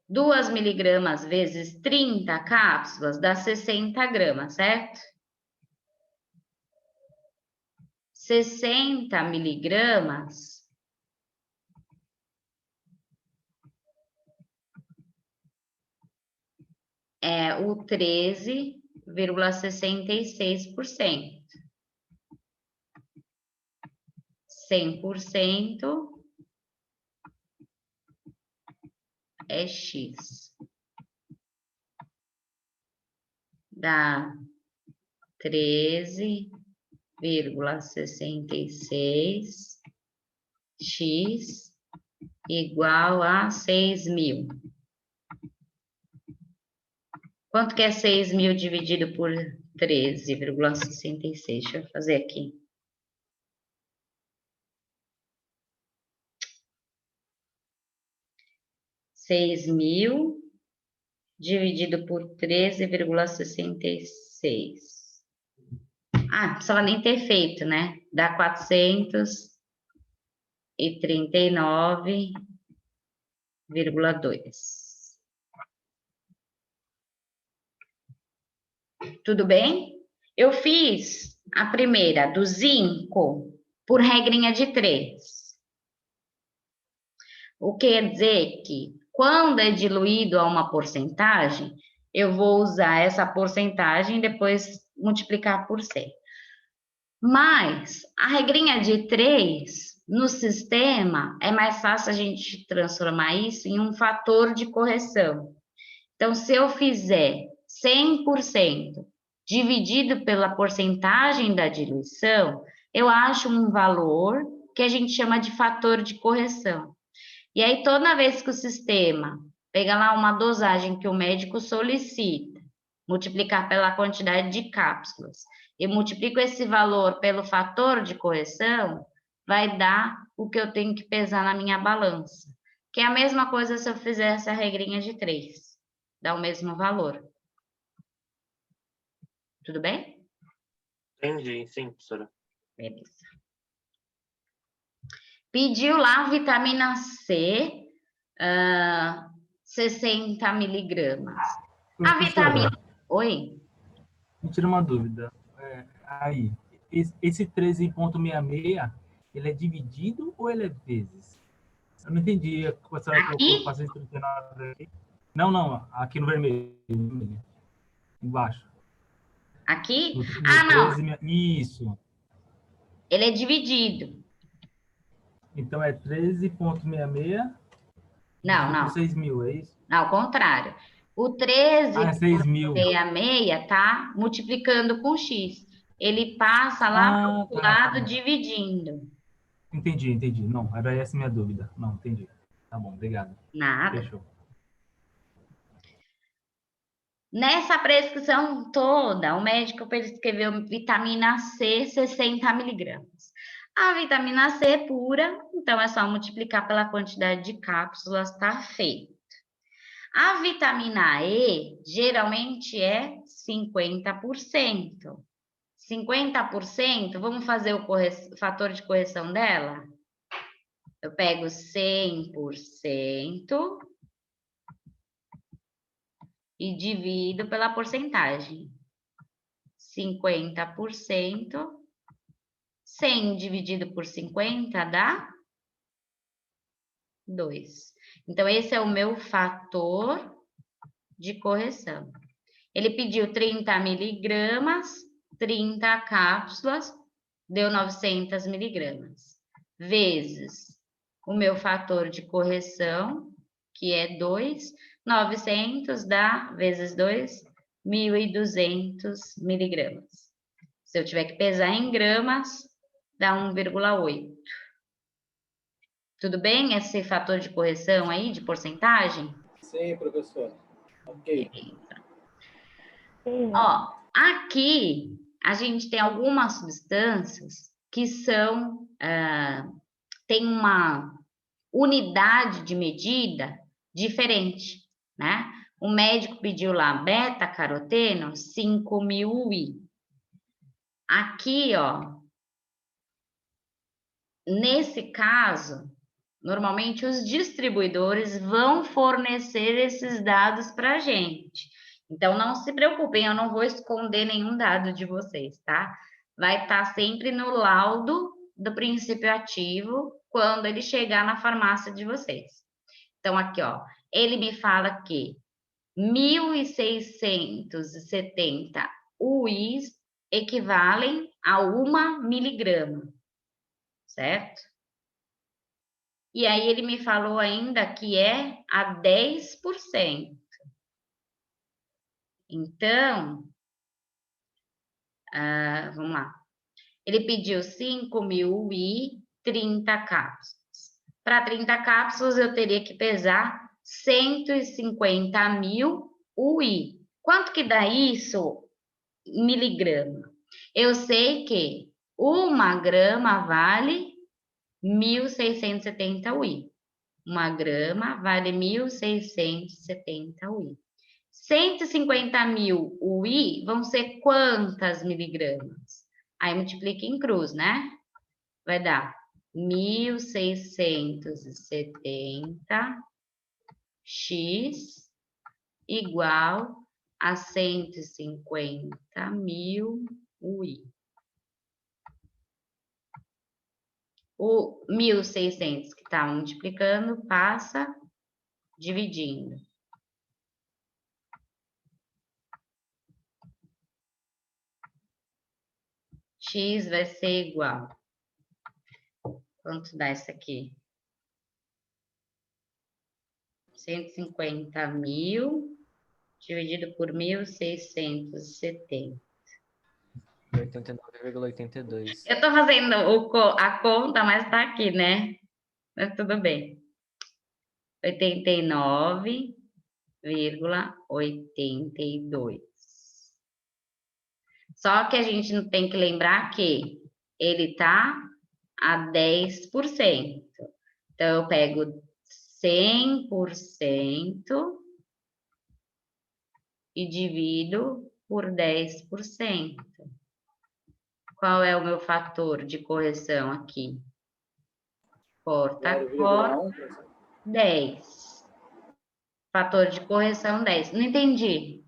2 miligramas vezes 30 cápsulas dá 60 gramas, certo? 60 miligramas é o 13,66%. 100% é X. Dá 13,66 X igual a 6.000. Quanto que é 6.000 dividido por 13,66? Deixa eu fazer aqui. $6.000 dividido por 13,66. não precisava nem ter feito, né? Dá 439,2. Tudo bem? Eu fiz a primeira do zinco por regrinha de 3. O que quer dizer que quando é diluído a uma porcentagem, eu vou usar essa porcentagem e depois multiplicar por 100. Mas a regrinha de 3, no sistema, é mais fácil a gente transformar isso em um fator de correção. Então, se eu fizer 100% dividido pela porcentagem da diluição, eu acho um valor que a gente chama de fator de correção. E aí, toda vez que o sistema pega lá uma dosagem que o médico solicita, multiplicar pela quantidade de cápsulas, e multiplico esse valor pelo fator de correção, vai dar o que eu tenho que pesar na minha balança. Que é a mesma coisa se eu fizesse a regrinha de 3. Dá o mesmo valor. Tudo bem? Entendi, sim, professora. Beleza. Pediu lá vitamina C, 60 miligramas. A vitamina... Oi? Me tira uma dúvida. Aí, esse 13,66, ele é dividido ou ele é vezes? Eu não entendi. A senhora colocou 439 aqui. Não, aqui no vermelho. Embaixo. Aqui? No Não. 13, isso. Ele é dividido. Então, é 13,66 Não. 6.000, é isso? Não, ao contrário. O 13,66 tá multiplicando com X. Ele passa lá para o lado dividindo. Entendi. Não, era essa a minha dúvida. Não, entendi. Tá bom, obrigado. Nada. Fechou. Nessa prescrição toda, o médico prescreveu vitamina C, 60 miligramas. A vitamina C é pura, então é só multiplicar pela quantidade de cápsulas, tá feito. A vitamina E, geralmente é 50%. 50%, vamos fazer o fator de correção dela? Eu pego 100% e divido pela porcentagem. 50%, 100 dividido por 50 dá 2. Então, esse é o meu fator de correção. Ele pediu 30 miligramas, 30 cápsulas, deu 900 miligramas. Vezes o meu fator de correção, que é 2, 900 dá, vezes 2, 1.200 miligramas. Se eu tiver que pesar em gramas, dá 1,8. Tudo bem esse fator de correção aí, de porcentagem? Sim, professor. Ok. Ó, aqui a gente tem algumas substâncias que são, tem uma unidade de medida diferente, né? O médico pediu lá beta-caroteno, 5.000 UI. Aqui, ó, nesse caso, normalmente os distribuidores vão fornecer esses dados para a gente. Então, não se preocupem, eu não vou esconder nenhum dado de vocês, tá? Vai estar sempre no laudo do princípio ativo quando ele chegar na farmácia de vocês. Então, aqui, ó, ele me fala que 1.670 UIs equivalem a 1 miligrama, certo? E aí ele me falou ainda que é a 10%. Então, vamos lá. Ele pediu 5.000 UI, 30 cápsulas. Para 30 cápsulas, eu teria que pesar 150.000 UI. Quanto que dá isso? Miligrama. Eu sei que 1 grama vale 1.670 UI. 1 grama vale 1.670 UI. 150.000 UI vão ser quantas miligramas? Aí multiplica em cruz, né? Vai dar 1.670 x igual a 150.000 UI. O 1.600 que está multiplicando passa dividindo. X vai ser igual. Quanto dá isso aqui? 150.000 dividido por 1.670. 89,82. Eu tô fazendo a conta, mas tá aqui, né? Mas tudo bem. 89,82. Só que a gente não tem que lembrar que ele tá a 10%. Então, eu pego 100% e divido por 10%. Qual é o meu fator de correção aqui? Corta, 0,1, professor. 10. Fator de correção, 10. Não entendi.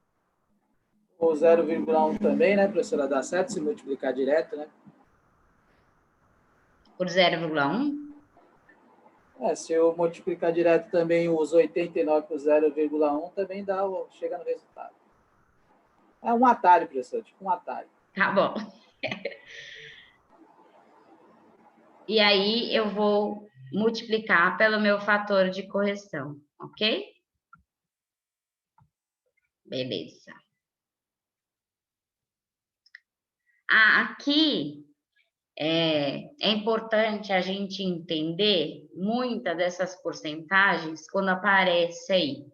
O 0,1 também, né, professora? Dá certo se multiplicar direto, né? Por 0,1? Se eu multiplicar direto também os 89 por 0,1, também chega no resultado. É um atalho, professor, tipo um atalho. Tá bom. E aí, eu vou multiplicar pelo meu fator de correção, ok? Beleza. Aqui é importante a gente entender muitas dessas porcentagens quando aparece aí.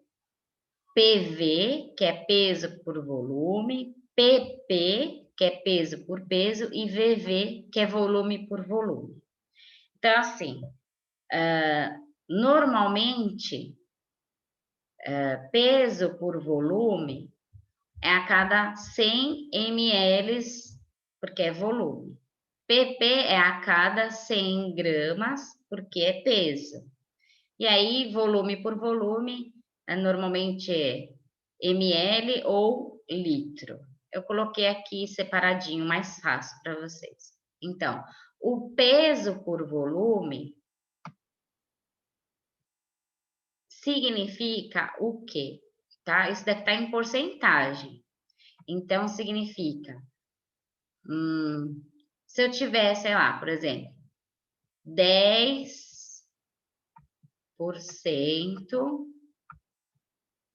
PV, que é peso por volume, PP, que é peso por peso, e VV, que é volume por volume. Então, assim, normalmente, peso por volume é a cada 100 ml, porque é volume. PP é a cada 100 gramas, porque é peso. E aí, volume por volume, normalmente é ml ou litro. Eu coloquei aqui separadinho, mais fácil para vocês. Então, o peso por volume significa o quê? Tá? Isso deve estar em porcentagem. Então, significa... se eu tiver, sei lá, por exemplo, 10%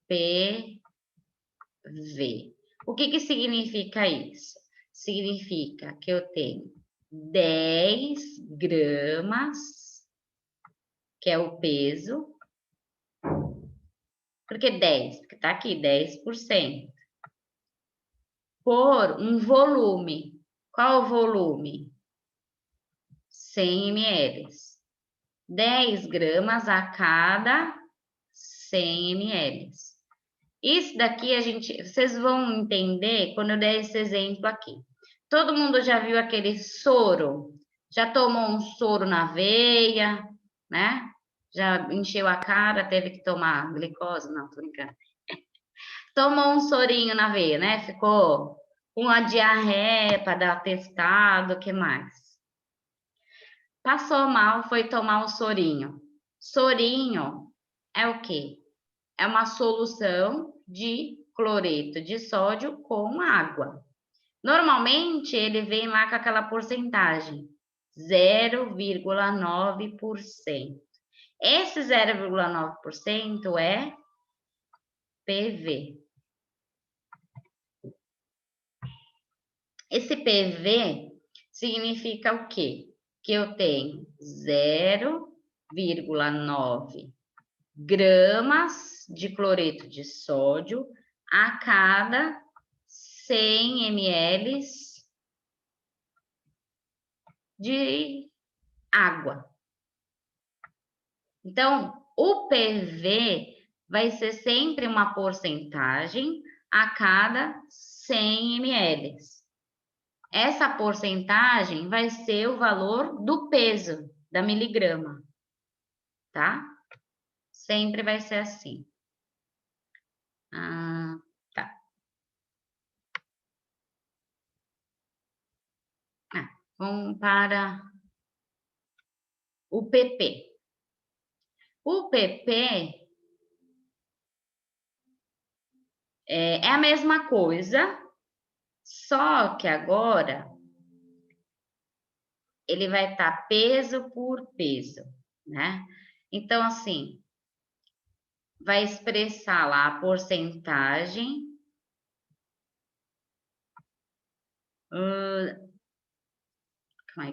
PV. O que significa isso? Significa que eu tenho 10 gramas, que é o peso. Por que 10? Porque tá aqui, 10%. Por um volume. Qual o volume? 100 ml. 10 gramas a cada 100 ml. Isso daqui vocês vão entender quando eu der esse exemplo aqui. Todo mundo já viu aquele soro? Já tomou um soro na veia, né? Já encheu a cara, teve que tomar glicose? Não, tô brincando. Tomou um sorinho na veia, né? Ficou com uma diarreia para dar atestado, o que mais? Passou mal, foi tomar um sorinho. Sorinho é o quê? É uma solução de cloreto de sódio com água. Normalmente, ele vem lá com aquela porcentagem, 0,9%. Esse 0,9% é PV. Esse PV significa o quê? Que eu tenho 0,9 gramas de cloreto de sódio a cada 100 ml de água. Então, o PV vai ser sempre uma porcentagem a cada 100 ml. essa porcentagem vai ser o valor do peso da miligrama, tá? Sempre vai ser assim. Tá. Vamos para o PP. O PP é a mesma coisa, só que agora ele vai estar peso por peso, né? Então, assim, vai expressar lá a porcentagem.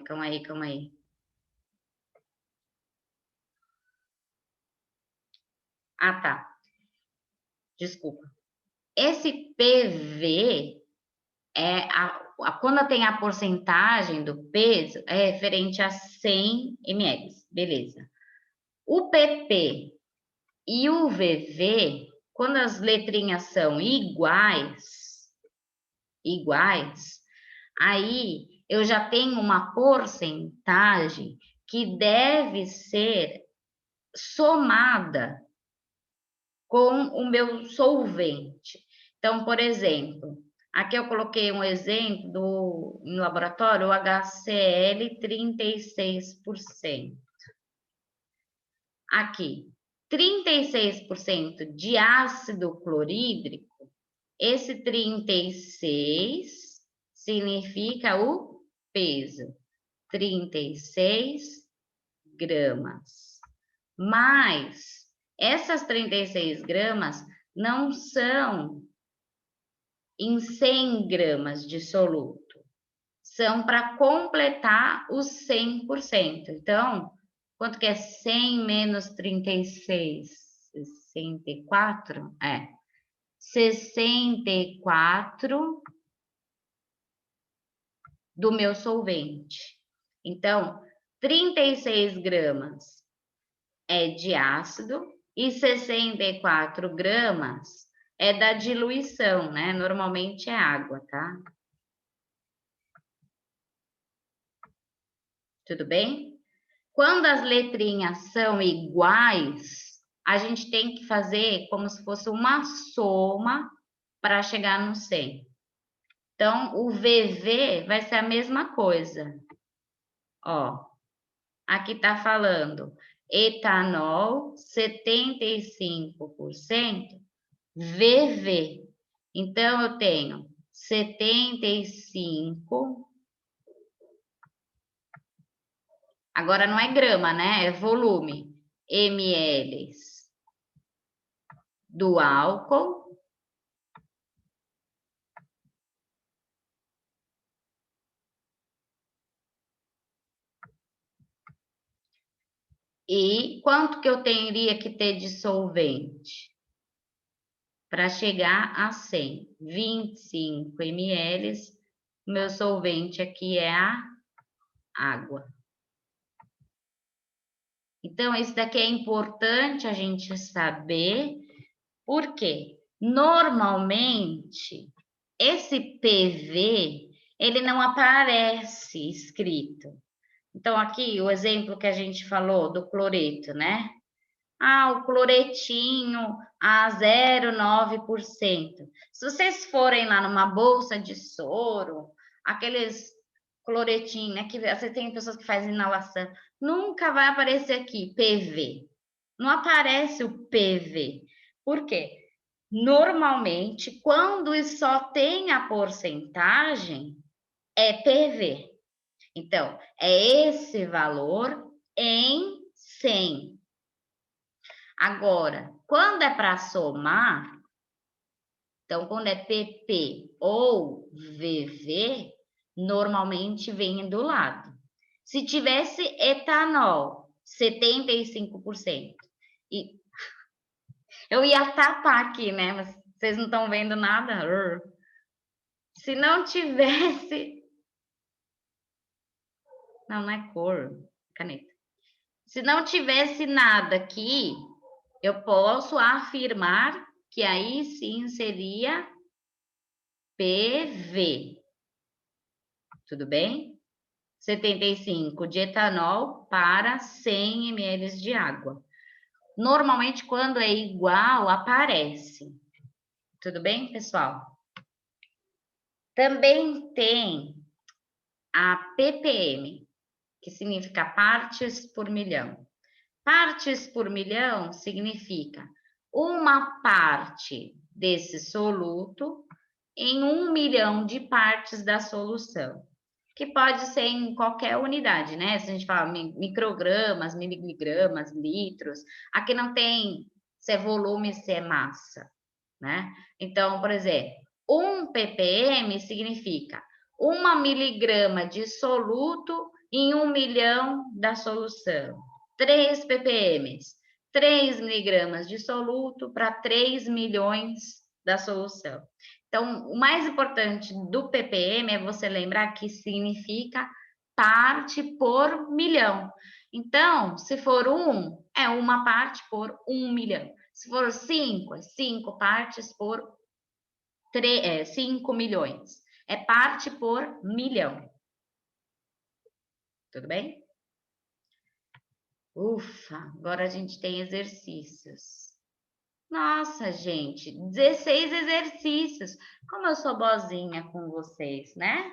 Calma aí. Ah, tá. Desculpa. Esse PV quando tem a porcentagem do peso, é referente a 100 ml, beleza. O PP e o VV, quando as letrinhas são iguais, aí eu já tenho uma porcentagem que deve ser somada com o meu solvente. Então, por exemplo, aqui eu coloquei um exemplo no laboratório, o HCl 36%. Aqui, 36% de ácido clorídrico, esse 36 significa o peso, 36 gramas. Mas essas 36 gramas não são em 100 gramas de soluto, são para completar os 100%. Então, quanto que é 100 menos 36? 64? 64 do meu solvente. Então, 36 gramas é de ácido e 64 gramas é da diluição, né? Normalmente é água, tá? Tudo bem? Quando as letrinhas são iguais, a gente tem que fazer como se fosse uma soma para chegar no 100. Então, o VV vai ser a mesma coisa. Ó, aqui tá falando etanol 75% VV. Então, eu tenho 75. Agora não é grama, né? É volume. ml do álcool. E quanto que eu teria que ter de solvente? Para chegar a 100. 25 ml. Meu solvente aqui é a água. Então, isso daqui é importante a gente saber, porque normalmente esse PV, ele não aparece escrito. Então, aqui o exemplo que a gente falou do cloreto, né? O cloretinho a 0,9%. Se vocês forem lá numa bolsa de soro, aqueles cloretinhos, né? Que você tem pessoas que fazem inalação, nunca vai aparecer aqui PV. Não aparece o PV. Por quê? Normalmente, quando só tem a porcentagem, é PV. Então, é esse valor em 100. Agora, quando é para somar, então, quando é PP ou VV, normalmente vem do lado. Se tivesse etanol, 75%, e eu ia tapar aqui, né? Mas vocês não estão vendo nada. Se não tivesse... Não é cor, caneta. Se não tivesse nada aqui, eu posso afirmar que aí sim seria PV. tudo bem? 75 de etanol para 100 ml de água. Normalmente, quando é igual, aparece. Tudo bem, pessoal? Também tem a ppm, que significa partes por milhão. Partes por milhão significa uma parte desse soluto em 1 milhão de partes da solução, que pode ser em qualquer unidade, né? Se a gente fala microgramas, miligramas, litros, aqui não tem se é volume, se é massa, né? Então, por exemplo, 1 ppm significa 1 miligrama de soluto em 1 milhão da solução. 3 ppm, 3 miligramas de soluto para 3 milhões da solução. Então, o mais importante do ppm é você lembrar que significa parte por milhão. Então, se for 1, é uma parte por 1 milhão. Se for 5, é 5 partes por 5 milhões. É parte por milhão. Tudo bem? Ufa, agora a gente tem exercícios. Nossa, gente, 16 exercícios. Como eu sou boazinha com vocês, né?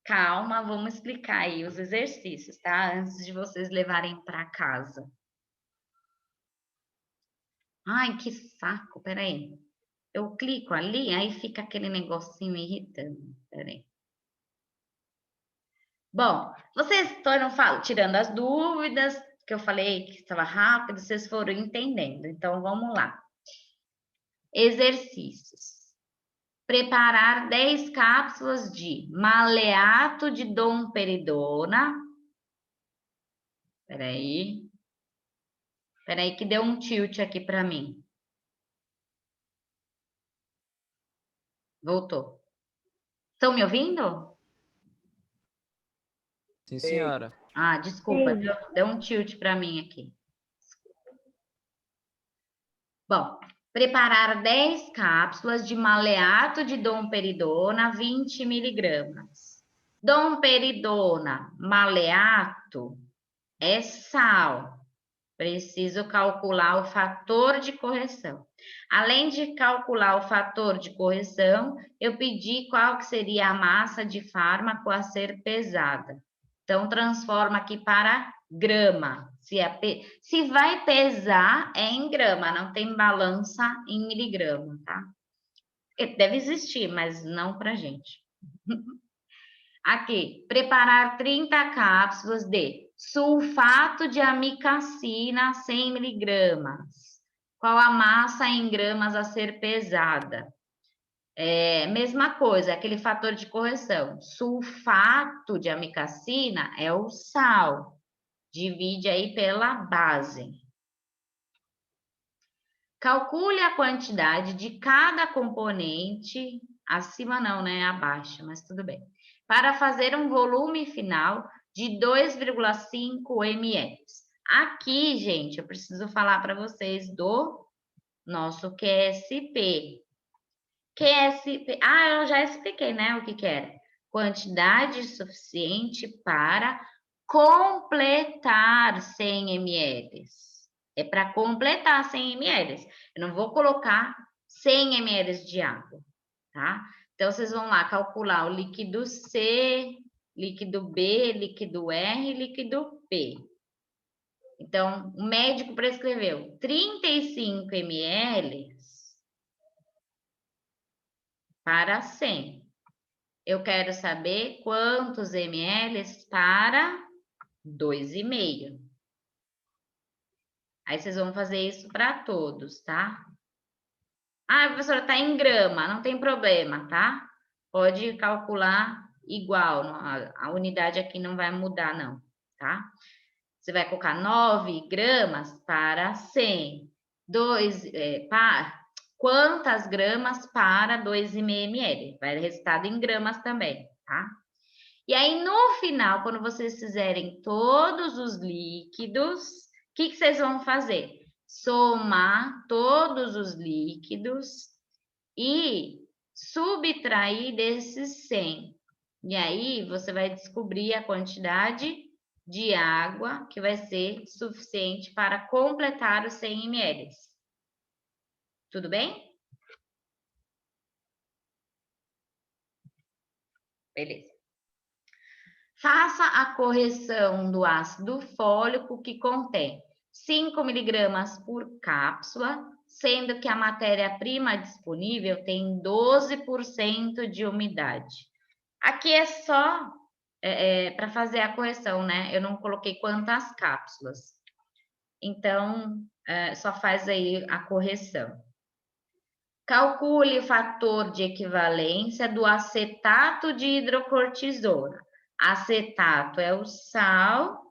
Calma, vamos explicar aí os exercícios, tá? Antes de vocês levarem para casa. Ai, que saco, peraí. Eu clico ali, aí fica aquele negocinho irritando. Peraí. Bom, vocês estão tirando as dúvidas, que eu falei que estava rápido, vocês foram entendendo. Então, vamos lá. Exercícios. Preparar 10 cápsulas de maleato de domperidona. Peraí. Peraí que deu um tilt aqui para mim. Voltou. Estão me ouvindo? Sim, senhora. Ah, desculpa, deu um tilt para mim aqui. Bom, preparar 10 cápsulas de maleato de domperidona, 20 miligramas. Domperidona, maleato, é sal. Preciso calcular o fator de correção. Além de calcular o fator de correção, eu pedi qual que seria a massa de fármaco a ser pesada. Então, transforma aqui para grama. Se vai pesar, é em grama, não tem balança em miligrama, tá? Deve existir, mas não para gente. Aqui, preparar 30 cápsulas de sulfato de amicacina, 100 miligramas. Qual a massa em gramas a ser pesada? Mesma coisa, aquele fator de correção. Sulfato de amicacina é o sal. Divide aí pela base. Calcule a quantidade de cada componente, acima não, né? Abaixo, mas tudo bem. Para fazer um volume final de 2,5 ml. Aqui, gente, eu preciso falar para vocês do nosso QSP. QSP, eu já expliquei, né, o que era. Quantidade suficiente para completar 100 ml. É para completar 100 ml. Eu não vou colocar 100 ml de água, tá? Então, vocês vão lá calcular o líquido C, líquido B, líquido R, líquido P. Então, o médico prescreveu 35 ml para 100. Eu quero saber quantos ml para 2,5. Aí, vocês vão fazer isso para todos, tá? Professora, tá em grama, não tem problema, tá? Pode calcular igual, a unidade aqui não vai mudar, não, tá? Você vai colocar 9 gramas para 100. Quantas gramas para 2,5 ml? Vai resultado em gramas também, tá? E aí, no final, quando vocês fizerem todos os líquidos, o que vocês vão fazer? Somar todos os líquidos e subtrair desses 100. E aí, você vai descobrir a quantidade de água que vai ser suficiente para completar os 100 ml. Tudo bem? Beleza. Faça a correção do ácido fólico que contém 5 miligramas por cápsula, sendo que a matéria-prima disponível tem 12% de umidade. Aqui é só para fazer a correção, né? Eu não coloquei quantas cápsulas. Então, só faz aí a correção. Calcule o fator de equivalência do acetato de hidrocortisona. Acetato é o sal,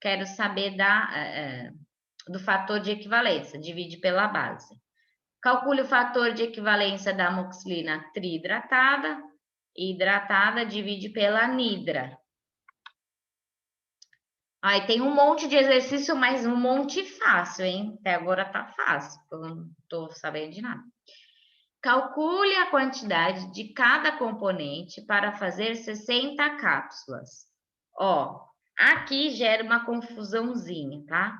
quero saber do fator de equivalência, divide pela base. Calcule o fator de equivalência da amoxicilina trihidratada, hidratada, divide pela anidra. Aí tem um monte de exercício, mas um monte fácil, hein? Até agora tá fácil, eu não tô sabendo de nada. Calcule a quantidade de cada componente para fazer 60 cápsulas. Ó, aqui gera uma confusãozinha, tá?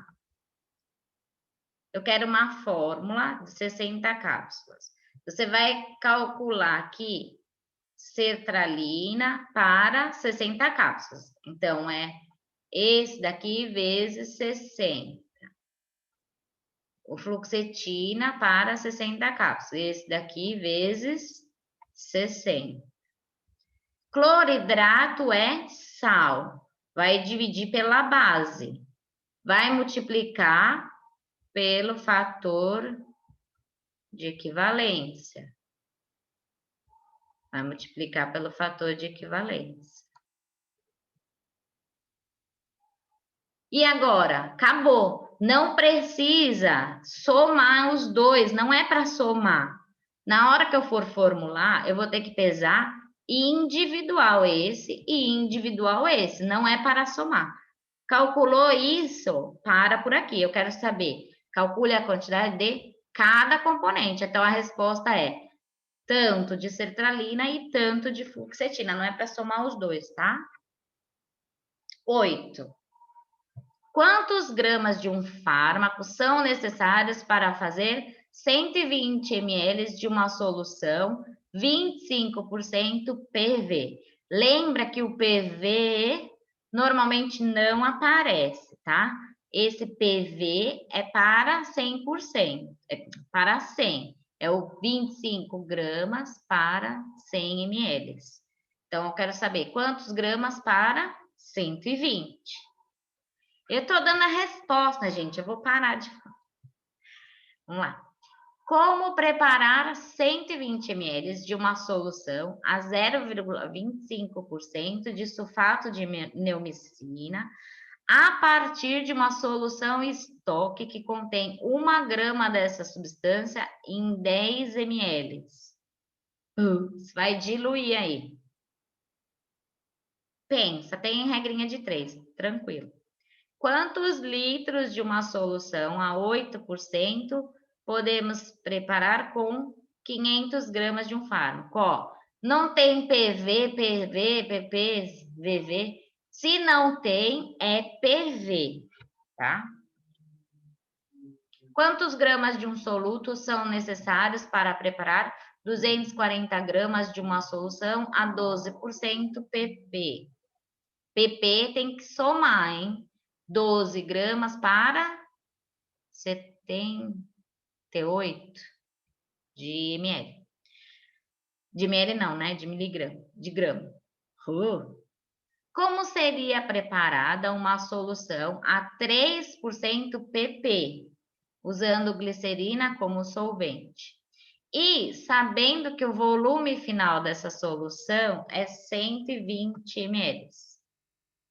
Eu quero uma fórmula de 60 cápsulas. Você vai calcular aqui sertralina para 60 cápsulas. Então, é esse daqui vezes 60. O fluoxetina para 60 cápsulas. Esse daqui vezes 60. Cloridrato é sal. Vai dividir pela base. Vai multiplicar pelo fator de equivalência. Vai multiplicar pelo fator de equivalência. E agora, acabou. Não precisa somar os dois, não é para somar. Na hora que eu for formular, eu vou ter que pesar individual esse e individual esse, não é para somar. Calculou isso? Para por aqui. Eu quero saber. Calcule a quantidade de cada componente. Então, a resposta é tanto de sertralina e tanto de fluoxetina. Não é para somar os dois, tá? 8. Quantos gramas de um fármaco são necessários para fazer 120 ml de uma solução 25% PV? Lembra que o PV normalmente não aparece, tá? Esse PV é para 100%, para 100. É o 25 gramas para 100 ml. Então, eu quero saber quantos gramas para 120. Eu estou dando a resposta, gente. Eu vou parar de falar. Vamos lá. Como preparar 120 ml de uma solução a 0,25% de sulfato de neomicina a partir de uma solução estoque que contém 1 grama dessa substância em 10 ml? Vai diluir aí. Pensa, tem regrinha de 3, tranquilo. Quantos litros de uma solução a 8% podemos preparar com 500 gramas de um fármaco? Ó, não tem PV, PV, PP, VV. Se não tem, é PV, tá? Quantos gramas de um soluto são necessários para preparar 240 gramas de uma solução a 12% PP? PP tem que somar, hein? 12 gramas para 78 de ml. De ml não, né? De miligrama, de grama. Como seria preparada uma solução a 3% PP, usando glicerina como solvente? E sabendo que o volume final dessa solução é 120 ml.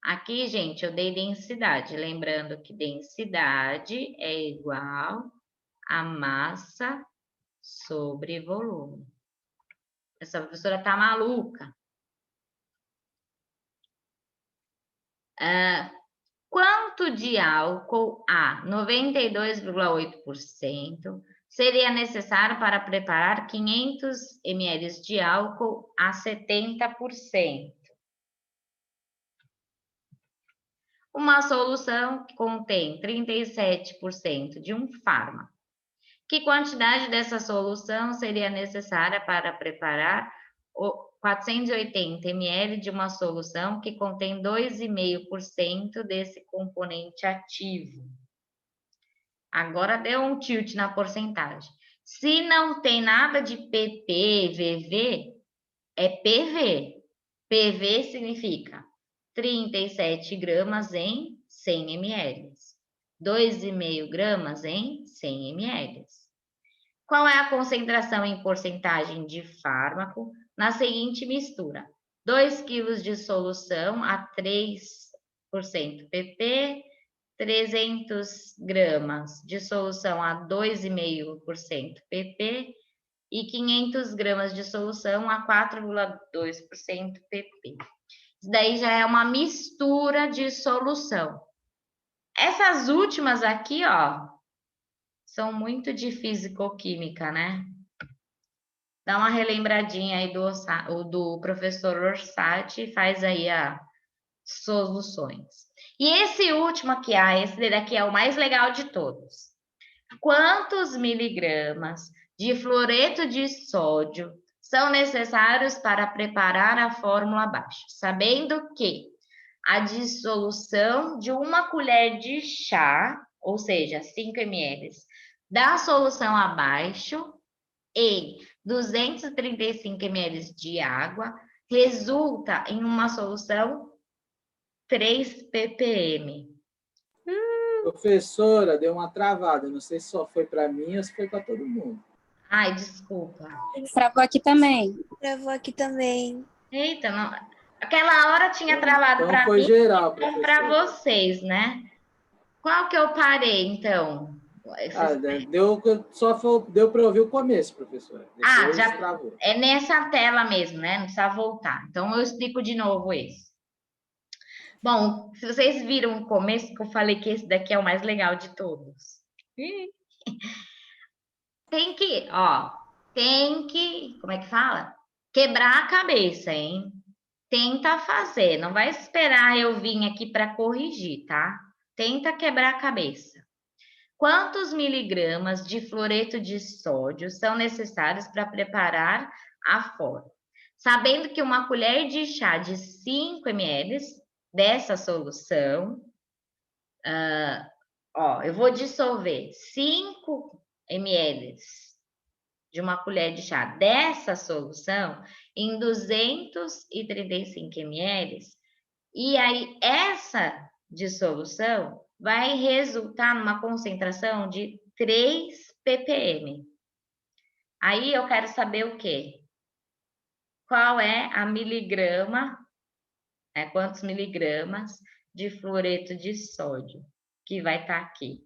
Aqui, gente, eu dei densidade. Lembrando que densidade é igual a massa sobre volume. Essa professora tá maluca. Quanto de álcool a 92,8% seria necessário para preparar 500 ml de álcool a 70%? uma solução que contém 37% de um fármaco. Que quantidade dessa solução seria necessária para preparar 480 ml de uma solução que contém 2,5% desse componente ativo? Agora deu um tilt na porcentagem. Se não tem nada de PP, VV, é PV. PV significa 37 gramas em 100 ml. 2,5 gramas em 100 ml. Qual é a concentração em porcentagem de fármaco na seguinte mistura? 2 kg de solução a 3% PP, 300 gramas de solução a 2,5% PP e 500 gramas de solução a 4,2% PP. Isso daí já é uma mistura de solução. Essas últimas aqui, ó, são muito de fisicoquímica, né? Dá uma relembradinha aí do professor Orsatti e faz aí as soluções. E esse último aqui, esse daqui é o mais legal de todos. Quantos miligramas de fluoreto de sódio são necessários para preparar a fórmula abaixo? Sabendo que a dissolução de uma colher de chá, ou seja, 5 ml, da solução abaixo em 235 ml de água resulta em uma solução 3 ppm. Professora, deu uma travada. Não sei se só foi para mim ou se foi para todo mundo. Ai, desculpa. Travou aqui também. Travou aqui também. Eita, não. Aquela hora tinha travado para foi mim geral, e para vocês, né? Qual que eu parei, então? Deu para ouvir o começo, professora. Depois já travou. É nessa tela mesmo, né? Não precisa voltar. Então, eu explico de novo esse. Bom, se vocês viram o começo, que eu falei que esse daqui é o mais legal de todos. Tem que, como é que fala? Quebrar a cabeça, hein? Tenta fazer, não vai esperar eu vir aqui para corrigir, tá? Tenta quebrar a cabeça. Quantos miligramas de fluoreto de sódio são necessários para preparar a fórmula? Sabendo que uma colher de chá de 5 ml dessa solução, eu vou dissolver 5 ml de uma colher de chá dessa solução em 235 ml, e aí essa dissolução vai resultar numa concentração de 3 ppm. Aí eu quero saber o quê? Qual é a miligrama, quantos miligramas de fluoreto de sódio que vai estar aqui.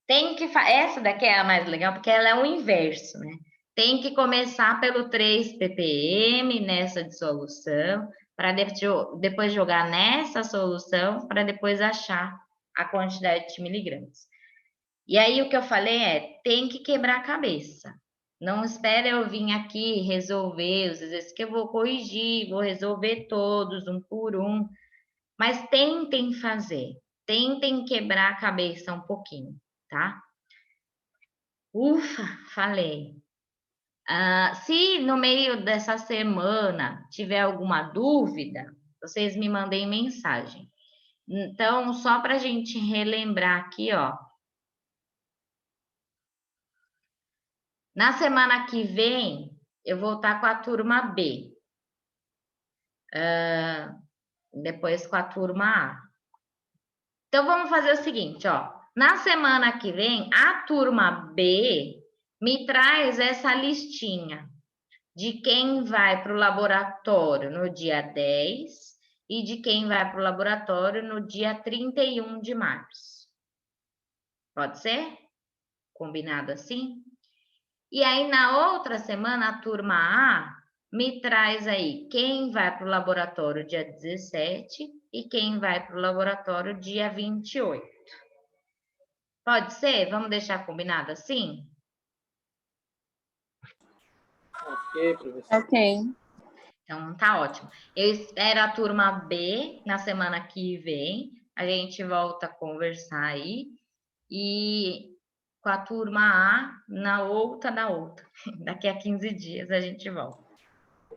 Essa daqui é a mais legal, porque ela é o inverso, né? Tem que começar pelo 3 ppm nessa dissolução, para depois jogar nessa solução, para depois achar a quantidade de miligramas. E aí, o que eu falei tem que quebrar a cabeça. Não espere eu vir aqui resolver os exercícios que eu vou corrigir, vou resolver todos, um por um. Mas tentem fazer, tentem quebrar a cabeça um pouquinho, tá? Ufa, falei. Se no meio dessa semana tiver alguma dúvida, vocês me mandem mensagem. Então, só para a gente relembrar aqui, na semana que vem, eu vou estar com a turma B. Depois com a turma A. Então, vamos fazer o seguinte, na semana que vem, a turma B me traz essa listinha de quem vai para o laboratório no dia 10 e de quem vai para o laboratório no dia 31 de março. Pode ser? Combinado assim? E aí, na outra semana, a turma A me traz aí quem vai para o laboratório dia 17 e quem vai para o laboratório dia 28. Pode ser? Vamos deixar combinado assim? Ok, professor. Ok. Então, tá ótimo. Eu espero a turma B na semana que vem a gente volta a conversar aí. E com a turma A na outra. Daqui a 15 dias a gente volta.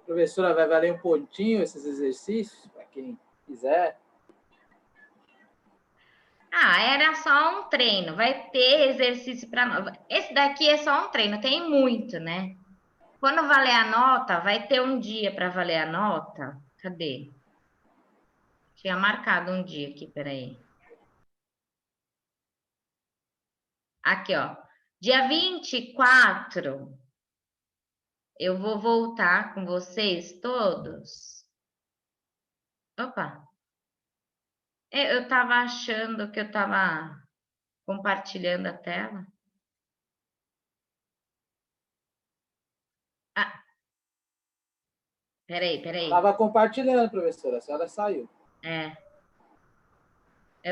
Professora, vai valer um pontinho esses exercícios, para quem quiser? Era só um treino, vai ter exercício para nós. Esse daqui é só um treino, tem muito, né? Quando valer a nota, vai ter um dia para valer a nota. Cadê? Tinha marcado um dia aqui, peraí. Aqui, ó. Dia 24, eu vou voltar com vocês todos. Opa! Eu estava achando que eu estava compartilhando a tela. Peraí. Estava compartilhando, professora, a senhora saiu. É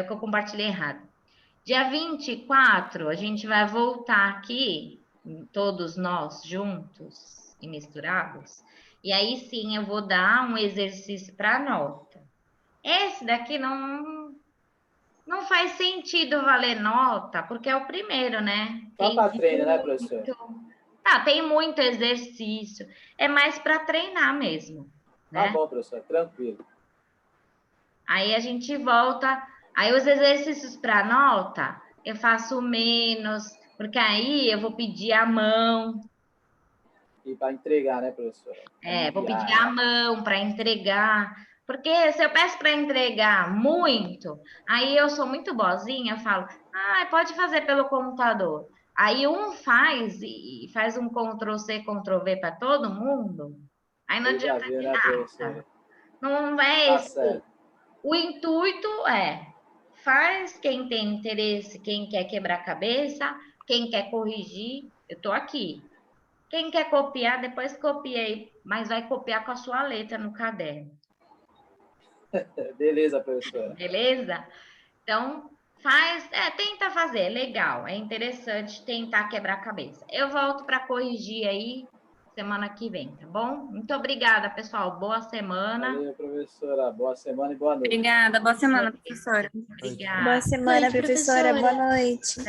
o que eu compartilhei errado. Dia 24, a gente vai voltar aqui, todos nós juntos e misturados, e aí sim eu vou dar um exercício para nota. Esse daqui não faz sentido valer nota, porque é o primeiro, né? Só para treino, né, professor? Tem muito exercício. É mais para treinar mesmo. Né? Tá bom, professor, tranquilo. Aí a gente volta. Aí os exercícios para nota, eu faço menos, porque aí eu vou pedir a mão. E para entregar, né, professora? Vou pedir a mão para entregar. Porque se eu peço para entregar muito, aí eu sou muito boazinha, eu falo, pode fazer pelo computador. Aí um faz e faz um Ctrl+C, Ctrl+V para todo mundo. Aí não adianta nada. Não é esse. O intuito faz quem tem interesse, quem quer quebrar cabeça, quem quer corrigir, eu estou aqui. Quem quer copiar, depois copia aí, mas vai copiar com a sua letra no caderno. Beleza, professora. Beleza? Então, tenta fazer, é legal, é interessante tentar quebrar a cabeça. Eu volto para corrigir aí semana que vem, tá bom? Muito obrigada, pessoal. Boa semana. Valeu, professora. Boa semana e boa noite. Obrigada. Boa semana, professora. Obrigada. Boa semana, professora. Boa noite.